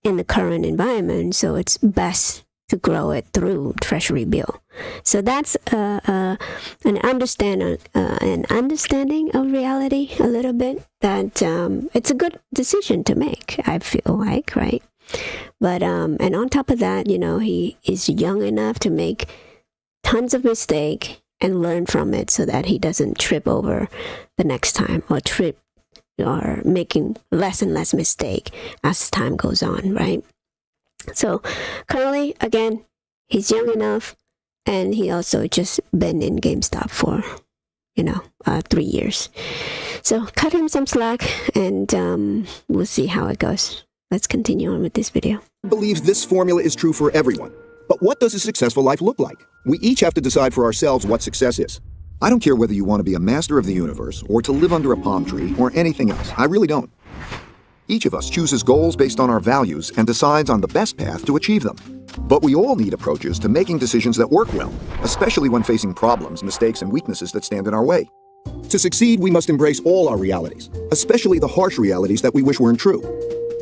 in the current environment, so it's best to grow it through treasury bill. So that's an understanding of reality a little bit, that it's a good decision to make, I feel like, right? But and on top of that, he is young enough to make tons of mistake and learn from it so that he doesn't trip over the next time, or making less and less mistake as time goes on, right? So currently, again, he's young enough, and he also just been in GameStop for, 3 years. So cut him some slack, and we'll see how it goes. Let's continue on with this video. I believe this formula is true for everyone. But what does a successful life look like? We each have to decide for ourselves what success is. I don't care whether you want to be a master of the universe or to live under a palm tree or anything else. I really don't. Each of us chooses goals based on our values and decides on the best path to achieve them. But we all need approaches to making decisions that work well, especially when facing problems, mistakes, and weaknesses that stand in our way. To succeed, we must embrace all our realities, especially the harsh realities that we wish weren't true.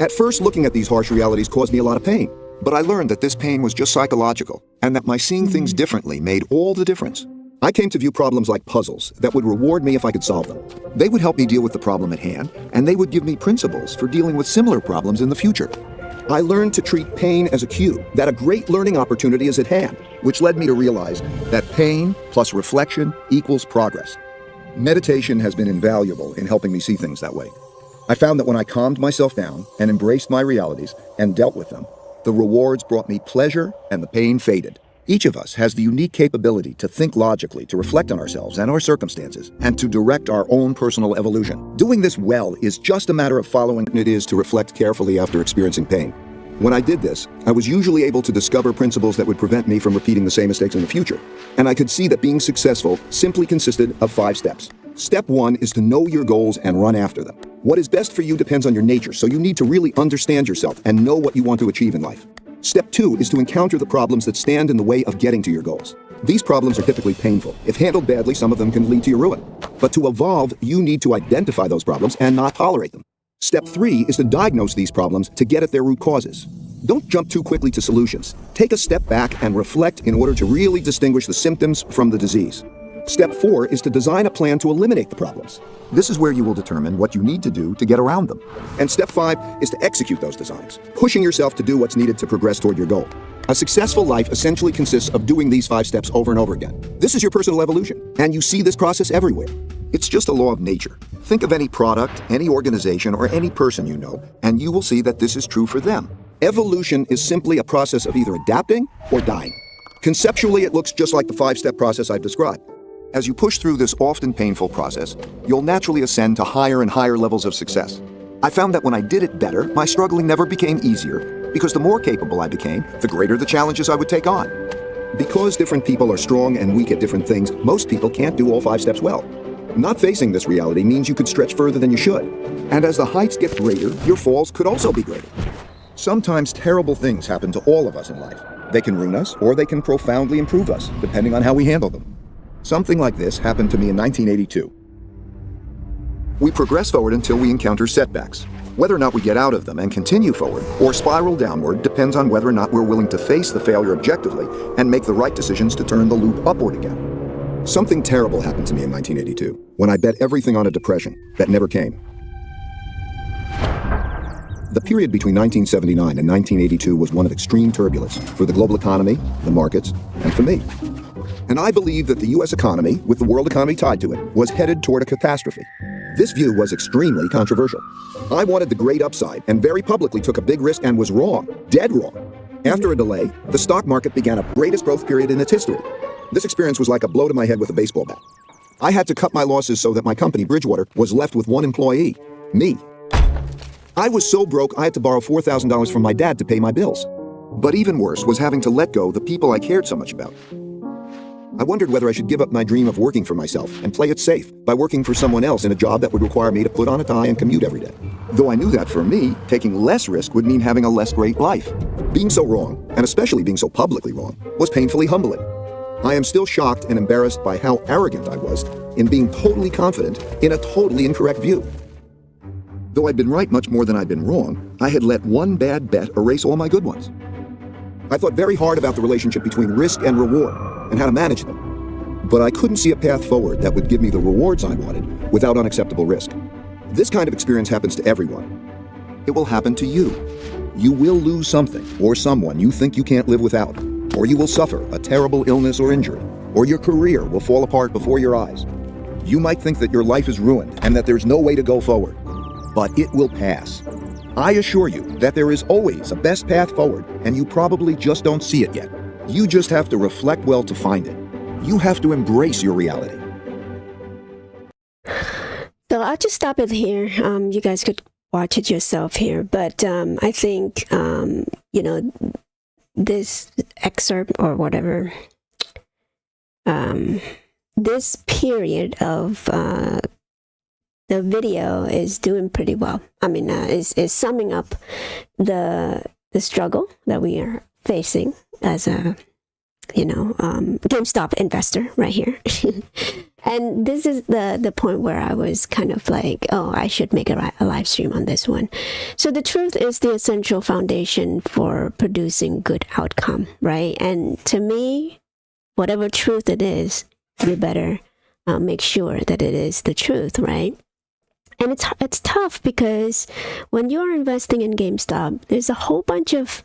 At first, looking at these harsh realities caused me a lot of pain, but I learned that this pain was just psychological, and that my seeing things differently made all the difference. I came to view problems like puzzles that would reward me if I could solve them. They would help me deal with the problem at hand, and they would give me principles for dealing with similar problems in the future. I learned to treat pain as a cue, that a great learning opportunity is at hand, which led me to realize that pain plus reflection equals progress. Meditation has been invaluable in helping me see things that way. I found that when I calmed myself down and embraced my realities and dealt with them, the rewards brought me pleasure and the pain faded. Each of us has the unique capability to think logically, to reflect on ourselves and our circumstances, and to direct our own personal evolution. Doing this well is just a matter of following it is to reflect carefully after experiencing pain. When I did this, I was usually able to discover principles that would prevent me from repeating the same mistakes in the future. And I could see that being successful simply consisted of 5 steps. Step 1 is to know your goals and run after them. What is best for you depends on your nature, so you need to really understand yourself and know what you want to achieve in life. Step 2 is to encounter the problems that stand in the way of getting to your goals. These problems are typically painful. If handled badly, some of them can lead to your ruin. But to evolve, you need to identify those problems and not tolerate them. Step 3 is to diagnose these problems to get at their root causes. Don't jump too quickly to solutions. Take a step back and reflect in order to really distinguish the symptoms from the disease. Step 4 is to design a plan to eliminate the problems. This is where you will determine what you need to do to get around them. And step 5 is to execute those designs, pushing yourself to do what's needed to progress toward your goal. A successful life essentially consists of doing these 5 steps over and over again. This is your personal evolution, and you see this process everywhere. It's just a law of nature. Think of any product, any organization, or any person you know, and you will see that this is true for them. Evolution is simply a process of either adapting or dying. Conceptually, it looks just like the 5-step process I've described. As you push through this often painful process, you'll naturally ascend to higher and higher levels of success. I found that when I did it better, my struggling never became easier, because the more capable I became, the greater the challenges I would take on. Because different people are strong and weak at different things, most people can't do all 5 steps well. Not facing this reality means you could stretch further than you should. And as the heights get greater, your falls could also be greater. Sometimes terrible things happen to all of us in life. They can ruin us, or they can profoundly improve us, depending on how we handle them. Something like this happened to me in 1982. We progress forward until we encounter setbacks. Whether or not we get out of them and continue forward, or spiral downward, depends on whether or not we're willing to face the failure objectively and make the right decisions to turn the loop upward again. Something terrible happened to me in 1982, when I bet everything on a depression that never came. The period between 1979 and 1982 was one of extreme turbulence for the global economy, the markets, and for me. And I believe that the U.S. economy, with the world economy tied to it, was headed toward a catastrophe. This view was extremely controversial. I wanted the great upside and very publicly took a big risk and was wrong, dead wrong. After a delay, the stock market began a greatest growth period in its history. This experience was like a blow to my head with a baseball bat. I had to cut my losses so that my company, Bridgewater, was left with one employee, me. I was so broke I had to borrow $4,000 from my dad to pay my bills. But even worse was having to let go the people I cared so much about. I wondered whether I should give up my dream of working for myself and play it safe by working for someone else in a job that would require me to put on a tie and commute every day. Though I knew that for me, taking less risk would mean having a less great life. Being so wrong, and especially being so publicly wrong, was painfully humbling. I am still shocked and embarrassed by how arrogant I was in being totally confident in a totally incorrect view. Though I'd been right much more than I'd been wrong, I had let one bad bet erase all my good ones. I thought very hard about the relationship between risk and reward and how to manage them. But I couldn't see a path forward that would give me the rewards I wanted without unacceptable risk. This kind of experience happens to everyone. It will happen to you. You will lose something or someone you think you can't live without, or you will suffer a terrible illness or injury, or your career will fall apart before your eyes. You might think that your life is ruined and that there's no way to go forward, but it will pass. I assure you that there is always a best path forward, and you probably just don't see it yet. You just have to reflect well to find it. You have to embrace your reality. So I'll just stop it here. You guys could watch it yourself here, but I think this excerpt or whatever, this period of the video is doing pretty well. I mean, is summing up the struggle that we are facing as a GameStop investor right here. And this is the point where I was kind of like, oh, I should make a live stream on this one. So the truth is the essential foundation for producing good outcome, right? And to me, whatever truth it is, you better make sure that it is the truth, right? And it's tough because when you're investing in GameStop, there's a whole bunch of,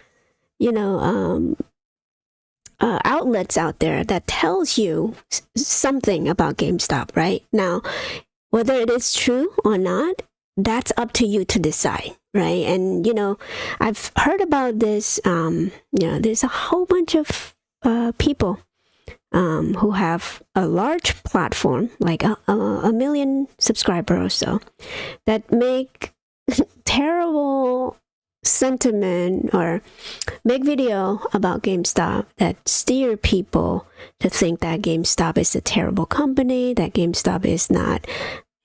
outlets out there that tells you something about GameStop, right? Now, whether it is true or not, that's up to you to decide, right? And, I've heard about this, there's a whole bunch of people who have a large platform, like a million subscribers or so, that make terrible sentiment or make video about GameStop that steer people to think that GameStop is a terrible company, that GameStop is not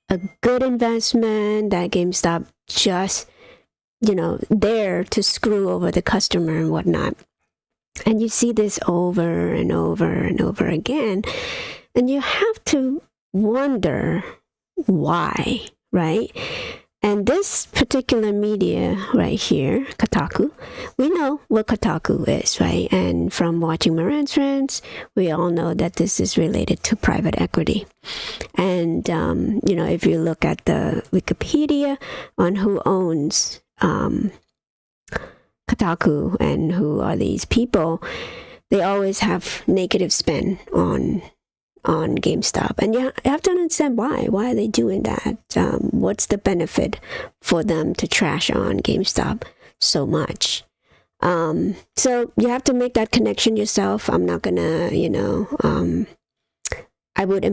a good investment, that GameStop just, there to screw over the customer and whatnot. And you see this over and over and over again. And you have to wonder why, right? And this particular media right here, Kotaku, we know what Kotaku is, right? And from watching Moran's Friends, we all know that this is related to private equity. And, if you look at the Wikipedia on who owns Kotaku, Kotaku and who are these people, they always have negative spin on GameStop, and you have to understand why. Why are they doing that? What's the benefit for them to trash on GameStop so much? So you have to make that connection yourself. I'm not gonna, I would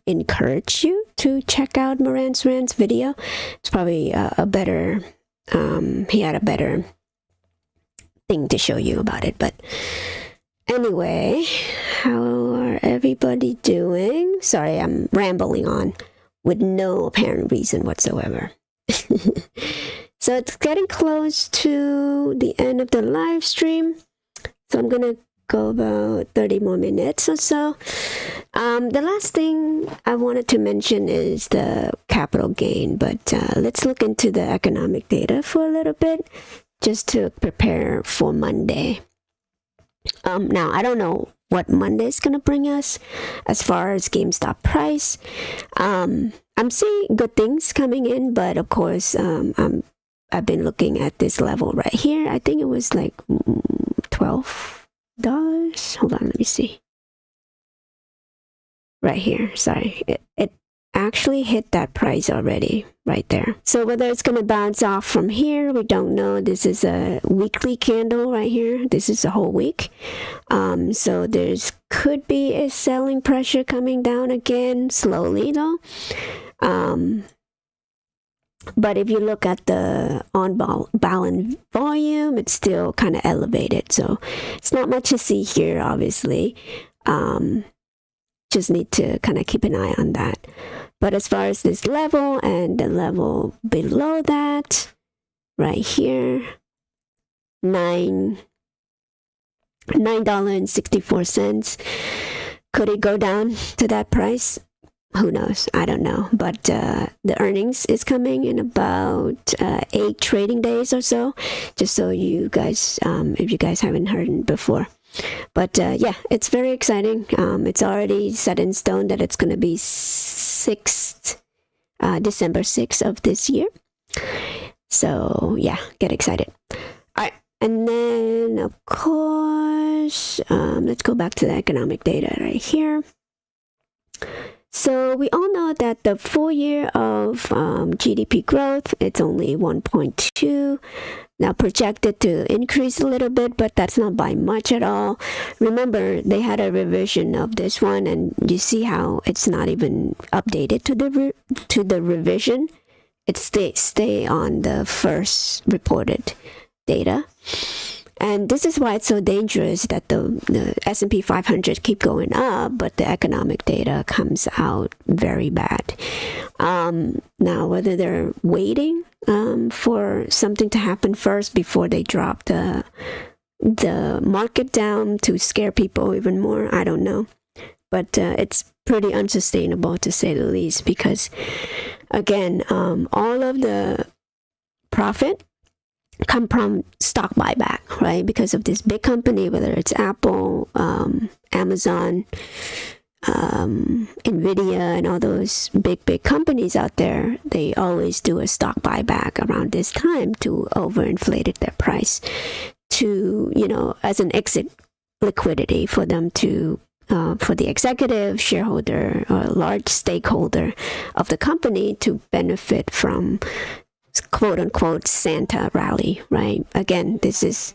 encourage you to check out Moran's Rant's video. It's probably a better, he had a better thing to show you about it. But anyway, how are everybody doing? Sorry, I'm rambling on with no apparent reason whatsoever. So it's getting close to the end of the live stream. So I'm gonna go about 30 more minutes or so. The last thing I wanted to mention is the capital gain, but let's look into the economic data for a little bit just to prepare for Monday. Now, I don't know what Monday is going to bring us as far as GameStop price. I'm seeing good things coming in, but of course, I've been looking at this level right here. I think it was like $12. Hold on, let me see. Right here, sorry. It actually hit that price already right there. So whether it's going to bounce off from here, we don't know. This is a weekly candle right here. This is a whole week. So there's could be a selling pressure coming down again, slowly though. But if you look at the on-balance volume, it's still kind of elevated. So it's not much to see here, obviously. Just need to kind of keep an eye on that. But as far as this level and the level below that, right here, $9.64. Could it go down to that price? Who knows? I don't know. But the earnings is coming in about 8 trading days or so, just so you guys, if you guys haven't heard it before. But yeah, it's very exciting. It's already set in stone that it's going to be December 6th of this year. So yeah, get excited. All right. And then, of course, let's go back to the economic data right here. So we all know that the full year of GDP growth, it's only 1.2. Now projected to increase a little bit, but that's not by much at all. Remember, they had a revision of this one, and you see how it's not even updated to the revision. It stay on the first reported data. And this is why it's so dangerous that the S&P 500 keep going up, but the economic data comes out very bad. Now, whether they're waiting for something to happen first before they drop the market down to scare people even more, I don't know. But it's pretty unsustainable, to say the least, because, again, all of the profit come from stock buyback, right? Because of this big company, whether it's Apple, Amazon, Nvidia, and all those big companies out there, they always do a stock buyback around this time to overinflate their price to, as an exit liquidity for them to, for the executive, shareholder, or large stakeholder of the company to benefit from quote unquote Santa rally, right? Again, this is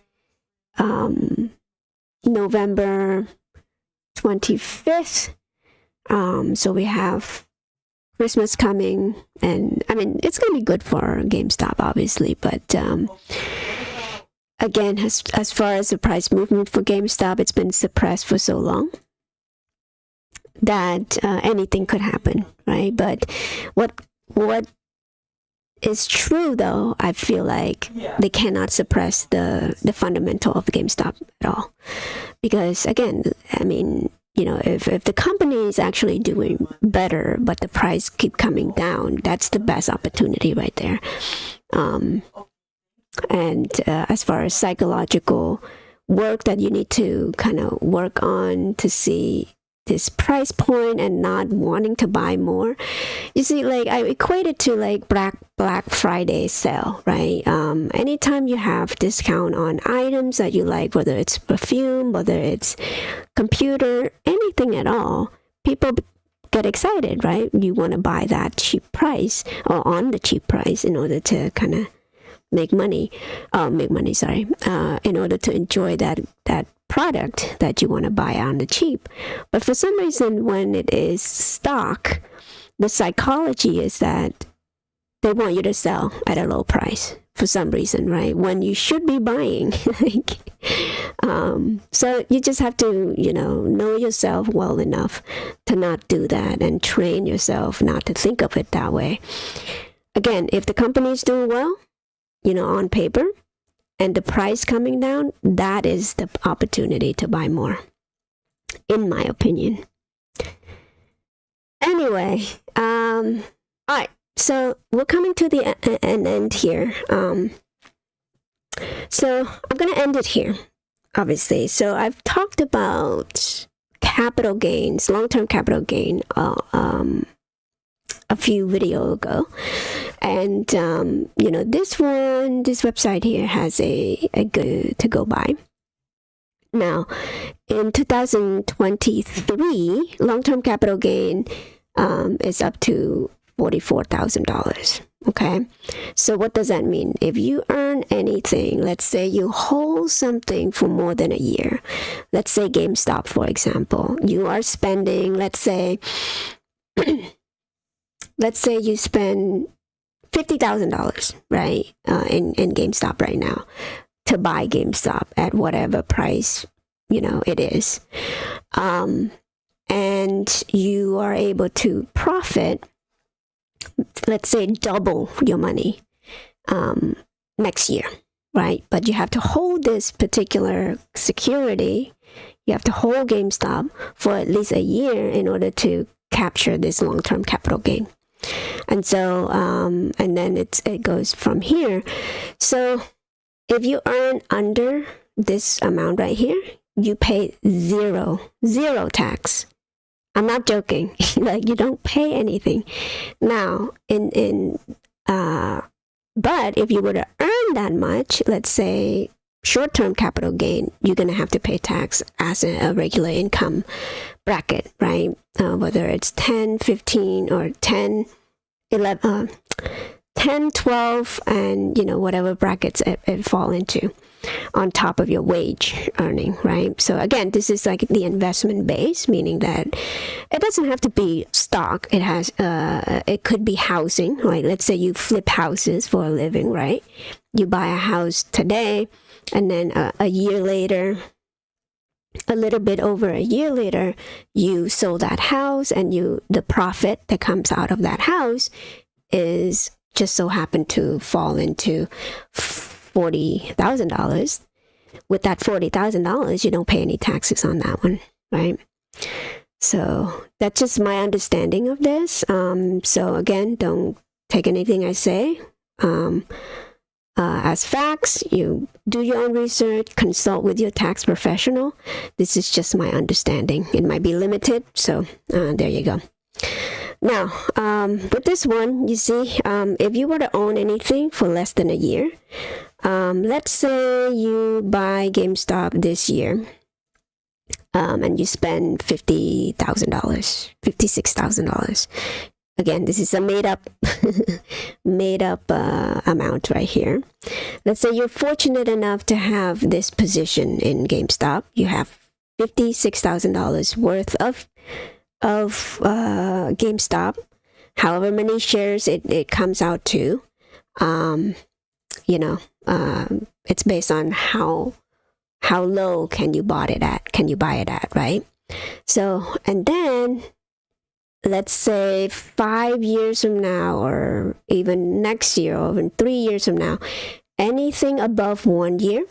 November 25th. So we have Christmas coming, and I mean, it's going to be good for GameStop, obviously, but again, as far as the price movement for GameStop, it's been suppressed for so long that anything could happen, right? But what is true, though, I feel like they cannot suppress the fundamental of GameStop at all. Because, again, I mean, if the company is actually doing better, but the price keep coming down, that's the best opportunity right there. And as far as psychological work that you need to kind of work on to see this price point and not wanting to buy more. You see, like, I equate it to like Black Friday sale, right? Anytime you have discount on items that you like, whether it's perfume, whether it's computer, anything at all, people get excited, right? You want to buy that cheap price or on the cheap price in order to kind of make money, in order to enjoy that product that you want to buy on the cheap. But for some reason, when it is stock, the psychology is that they want you to sell at a low price for some reason, right? When you should be buying. So you just have to, know yourself well enough to not do that and train yourself not to think of it that way. Again, if the company is doing well, on paper, and the price coming down, that is the opportunity to buy more, in my opinion. Anyway, all right, so we're coming to an end here. So I'm going to end it here, obviously. So I've talked about capital gains, long-term capital gain, a few video ago. And, this website here has a good to go by. Now, in 2023, long-term capital gain is up to $44,000. Okay. So what does that mean? If you earn anything, let's say you hold something for more than a year, let's say GameStop, for example, you are spending, let's say you spend $50,000, right, in GameStop right now to buy GameStop at whatever price, it is. And you are able to profit, let's say double your money next year, right? But you have to hold this particular security. You have to hold GameStop for at least a year in order to capture this long-term capital gain. And so, and then it goes from here. So if you earn under this amount right here, you pay zero tax. I'm not joking. Like, you don't pay anything. Now, but if you were to earn that much, let's say short-term capital gain, you're going to have to pay tax as a regular income bracket, right? Whether it's 10, 15, or 10, 11, 10, 12, and, whatever brackets it fall into on top of your wage earning, right? So again, this is like the investment base, meaning that it doesn't have to be stock. It has, it could be housing, right? Let's say you flip houses for a living, right? You buy a house today, and then a year later, a little bit over a year later, you sold that house, and the profit that comes out of that house is just so happened to fall into $40,000. With that $40,000, you don't pay any taxes on that one, right? So that's just my understanding of this. So again, don't take anything I say as facts. You do your own research, consult with your tax professional. This is just my understanding. It might be limited, so there you go. Now, with this one, you see, if you were to own anything for less than a year, let's say you buy GameStop this year, and you spend $50,000, $56,000. Again, this is a made up amount right here. Let's say you're fortunate enough to have this position in GameStop. You have $56,000 worth of GameStop, however many shares it comes out to. It's based on how low can you buy it at, right? So, and then let's say 5 years from now, or even next year, or even 3 years from now, anything above 1 year,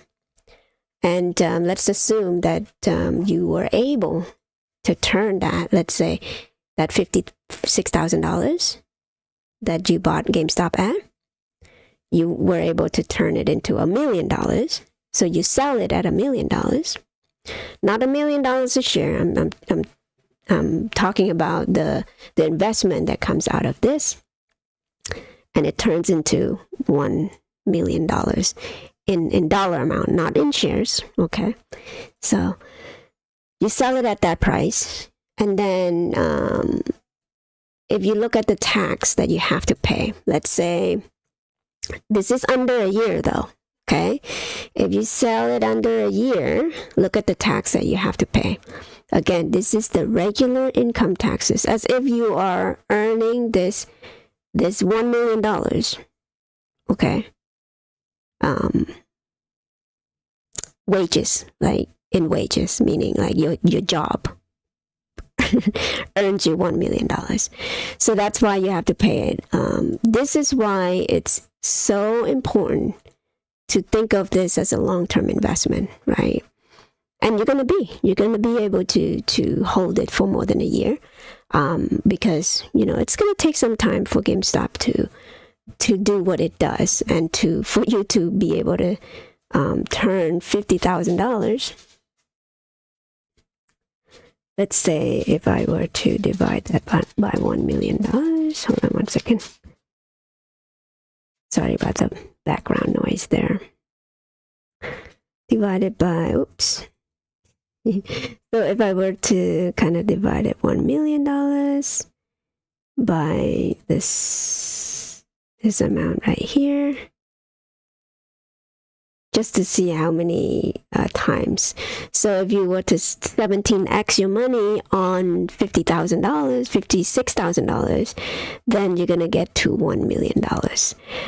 and let's assume that you were able to turn that, let's say, that $56,000 that you bought GameStop at, you were able to turn it into $1 million. So you sell it at $1 million, not $1 million a share. I'm talking about the investment that comes out of this. and it turns into $1 million in dollar amount, not in shares. Okay, so you sell it at that price, and then if you look at the tax that you have to pay, let's say this is under a year though. Okay, if you sell it under a year, look at the tax that you have to pay. Again, this is the regular income taxes, as if you are earning this $1 million. Okay, wages, like in wages, meaning like your job earns you $1 million. So that's why you have to pay it. This is why it's so important to think of this as a long-term investment, right? And you're gonna be able to hold it for more than a year, because it's gonna take some time for GameStop to do what it does, and for you to be able to turn $50,000. Let's say if I were to divide that by $1 million. Hold on one second. Sorry about the background noise there. Divided by, oops. So if I were to kind of divide it $1 million by this amount right here, just to see how many times. So if you were to 17x your money on $50,000, $56,000, then you're gonna get to $1 million.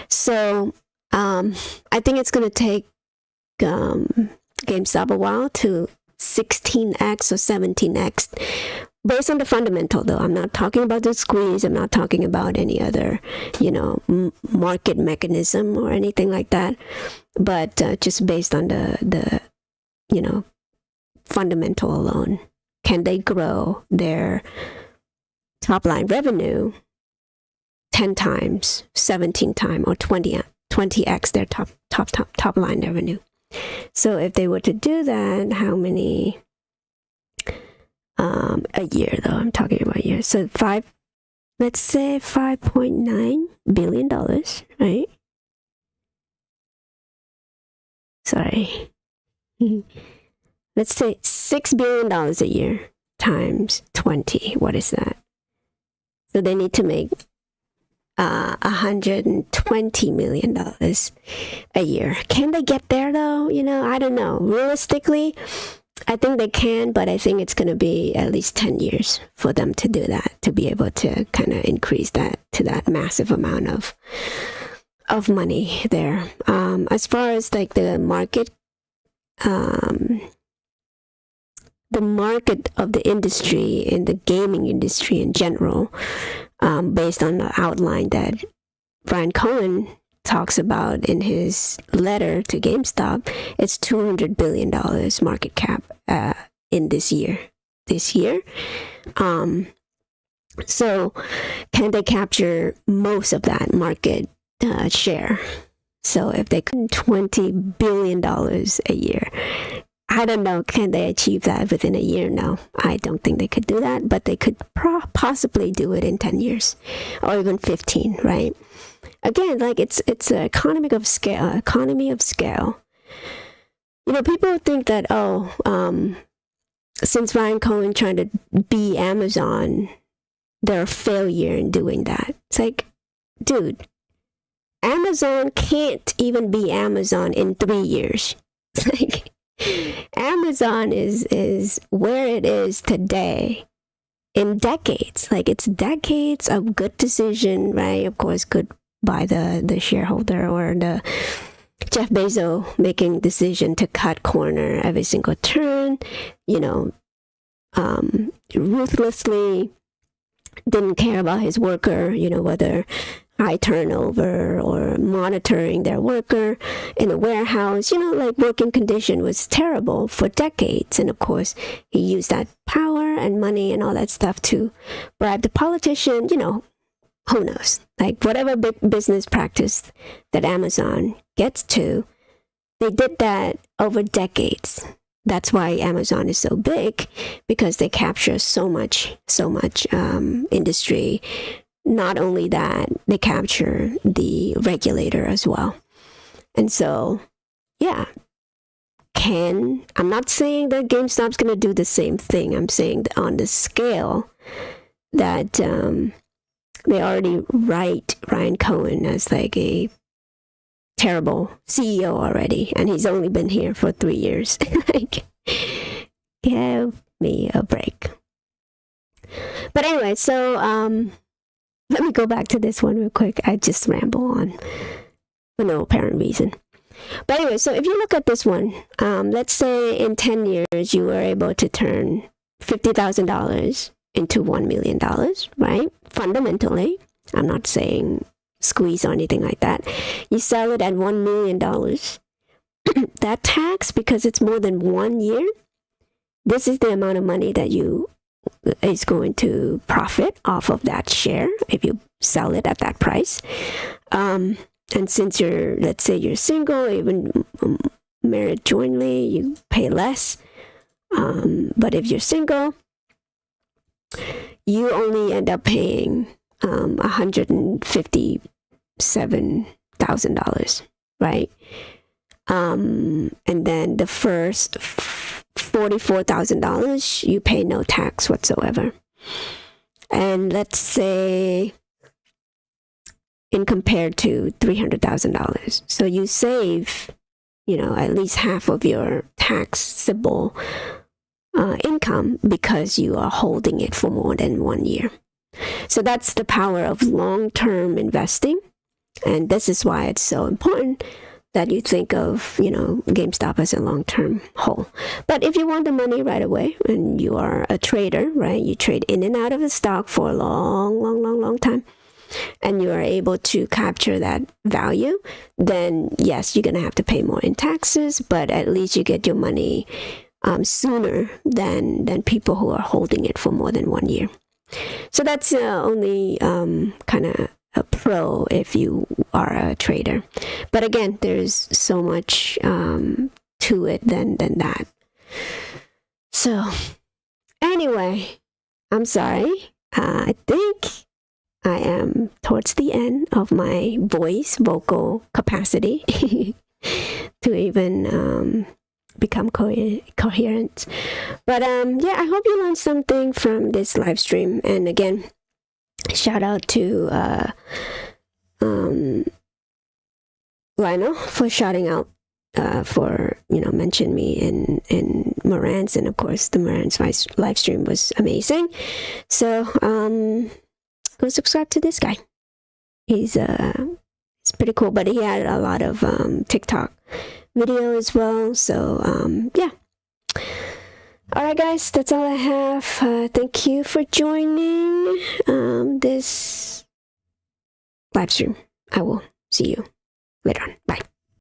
So I think it's gonna take GameStop a while to 16x or 17x, based on the fundamental though. I'm not talking about the squeeze. I'm not talking about any other, market mechanism or anything like that. But just based on the fundamental alone, can they grow their top line revenue 10 times, 17 times, or 20x their top line revenue? So if they were to do that, how many a year though? I'm talking about a year. So let's say $5.9 billion, right? Sorry. Let's say $6 billion a year times 20. What is that? So they need to make $120 million a year. Can they get there though? I don't know. Realistically, I think they can, but I think it's going to be at least 10 years for them to do that, to be able to kind of increase that to that massive amount of money there. As far as like the market of the industry, in the gaming industry in general, based on the outline that Brian Cohen talks about in his letter to GameStop, it's $200 billion market cap in this year. So can they capture most of that market share? So if they could $20 billion a year, I don't know, can they achieve that within a year? No, I don't think they could do that, but they could possibly do it in 10 years or even 15, right? Again, like it's an economy of scale. People think that, since Ryan Cohen trying to be Amazon, they're a failure in doing that. It's like, dude, Amazon can't even be Amazon in 3 years. It's like, Amazon is where it is today in decades. Like, it's decades of good decision, right? Of course, good by the shareholder or the Jeff Bezos making decision to cut corner every single turn, ruthlessly didn't care about his worker, whether high turnover or monitoring their worker in a warehouse, like working condition was terrible for decades. And of course, he used that power and money and all that stuff to bribe the politician, who knows? Like whatever big business practice that Amazon gets to, they did that over decades. That's why Amazon is so big, because they capture so much industry not only that, they capture the regulator as well. And so, yeah, I'm not saying that GameStop's going to do the same thing. I'm saying that on the scale that they already write Ryan Cohen as like a terrible CEO already, and he's only been here for 3 years. Like, give me a break. But anyway, so let me go back to this one real quick. I just ramble on for no apparent reason. But anyway, so if you look at this one, let's say in 10 years you were able to turn $50,000 into $1 million, right? Fundamentally, I'm not saying squeeze or anything like that. You sell it at $1 million. That tax, because it's more than 1 year, this is the amount of money that you is going to profit off of that share if you sell it at that price. And since let's say you're single, even married jointly, you pay less. But if you're single, you only end up paying $157,000, right? And then the first $44,000, you pay no tax whatsoever. And let's say in compared to $300,000. So you save, at least half of your taxable income because you are holding it for more than 1 year. So that's the power of long-term investing. And this is why it's so important that you think of, GameStop as a long-term hold. But if you want the money right away and you are a trader, right, you trade in and out of the stock for a long time, and you are able to capture that value, then yes, you're going to have to pay more in taxes, but at least you get your money sooner than people who are holding it for more than 1 year. So that's only kind of a pro if you are a trader. But again, there's so much to it than that. So anyway, I'm sorry. I think I am towards the end of my vocal capacity to even become coherent. But yeah, I hope you learned something from this live stream. And again, shout out to Lionel for shouting out for mention me in Moran's, and of course the Moran's live stream was amazing. So go subscribe to this guy. He's pretty cool, but he had a lot of TikTok video as well. So yeah. All right, guys, that's all I have. Thank you for joining this live stream. I will see you later on. Bye.